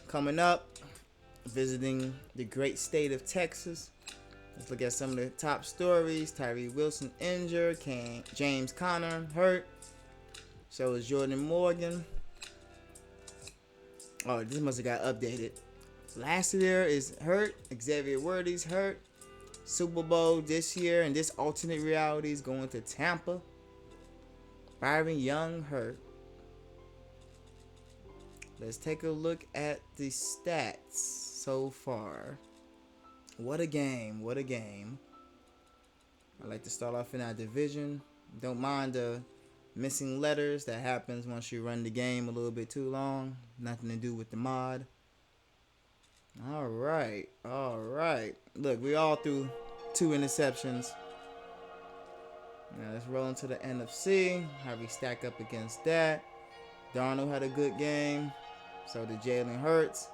coming up, visiting the great state of Texas. Let's look at some of the top stories. Tyree Wilson injured. James Conner hurt. So is Jordan Morgan. Oh, this must have got updated. Last year is hurt. Xavier Worthy's hurt. Super Bowl this year, and this alternate reality is going to Tampa. Byron Young hurt. Let's take a look at the stats so far. What a game. What a game. I like to start off in our division. Don't mind the missing letters. That happens once you run the game a little bit too long. Nothing to do with the mod. All right. All right. Look, we all threw 2 interceptions. Now let's roll into the NFC. How we stack up against that. Darnold had a good game. So did Jalen Hurts.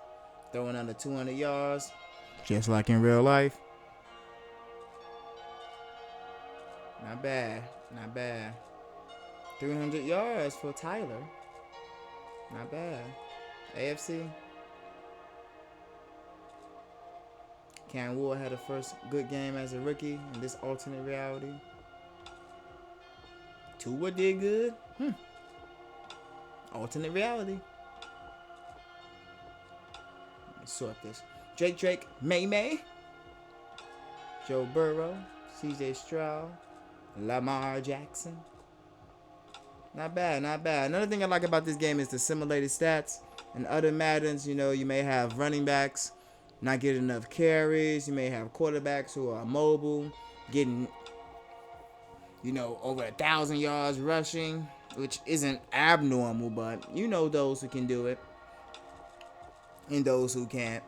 Throwing under 200 yards. Just like in real life. Not bad. Not bad. 300 yards for Tyler. Not bad. AFC. Cam Ward had a first good game as a rookie in this alternate reality. Tua did good. Alternate reality. Let me sort this. Drake, May. Joe Burrow, CJ Stroud, Lamar Jackson. Not bad, not bad. Another thing I like about this game is the simulated stats. In other Maddens, you may have running backs not getting enough carries. You may have quarterbacks who are mobile, getting, over 1,000 yards rushing, which isn't abnormal, but those who can do it and those who can't.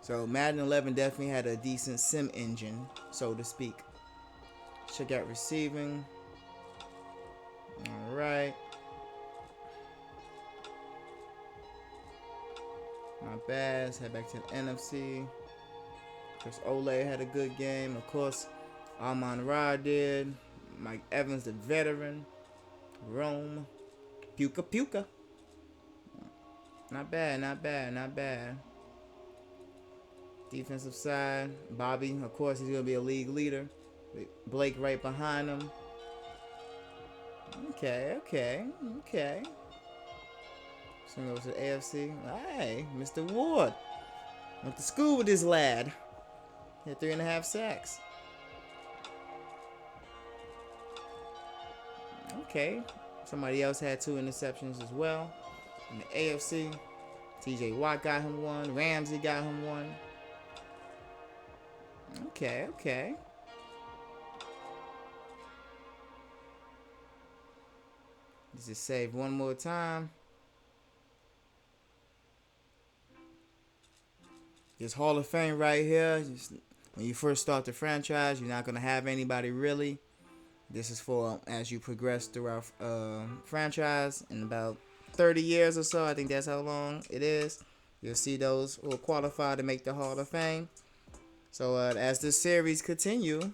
So Madden 11 definitely had a decent sim engine, so to speak. Check out receiving. All right. Not bad. Let's head back to the NFC. Chris Olay had a good game. Of course, Amon-Ra did. Mike Evans, the veteran. Rome. Puka. Not bad. Defensive side. Bobby, of course, he's going to be a league leader. With Blake right behind him. Okay. So we go to the AFC. Hey, Mr. Ward. Went to school with this lad. Had 3.5 sacks. Okay. Somebody else had 2 interceptions as well. In the AFC, TJ Watt got him 1. Ramsey got him 1. Okay. Let's just save one more time. This Hall of Fame right here. Just, when you first start the franchise, you're not gonna have anybody really. This is for as you progress throughout franchise in about 30 years or so. I think that's how long it is. You'll see those who will qualify to make the Hall of Fame. So as this series continue,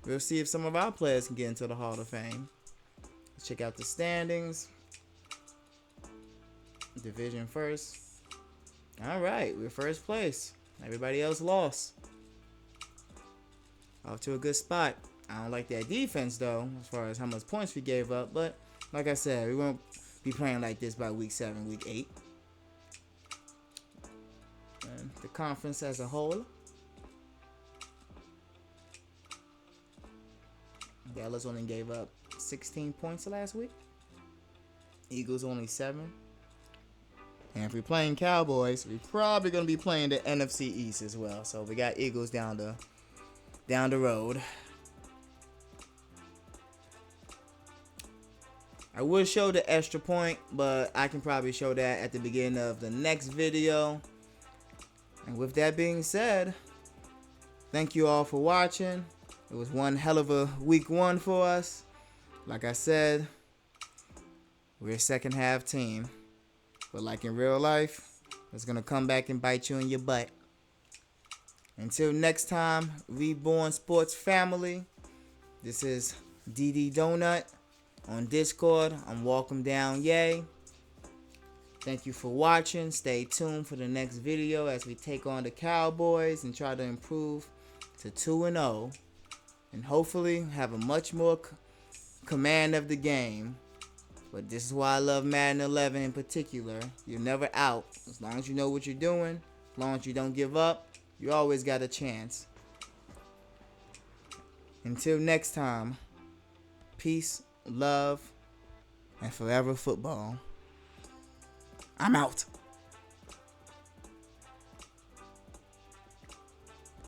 we'll see if some of our players can get into the Hall of Fame. Let's check out the standings. Division first. All right, we're first place. Everybody else lost. Off to a good spot. I don't like that defense though, as far as how much points we gave up. But like I said, we won't be playing like this by week 7, week 8. And the conference as a whole. Dallas only gave up 16 points last week. Eagles only 7. And if we're playing Cowboys, we're probably gonna be playing the NFC East as well. So we got Eagles down the road. I would show the extra point, but I can probably show that at the beginning of the next video. And with that being said, thank you all for watching. It was one hell of a week 1 for us. Like I said, we're a second half team. But like in real life, it's going to come back and bite you in your butt. Until next time, Reborn Sports family, this is DD Donut. On Discord, I'm Welcome Down Yay. Thank you for watching. Stay tuned for the next video as we take on the Cowboys and try to improve to 2-0. And hopefully have a much more command of the game. But this is why I love Madden 11 in particular. You're never out. As long as you know what you're doing, as long as you don't give up, you always got a chance. Until next time, peace, love, and forever football. I'm out.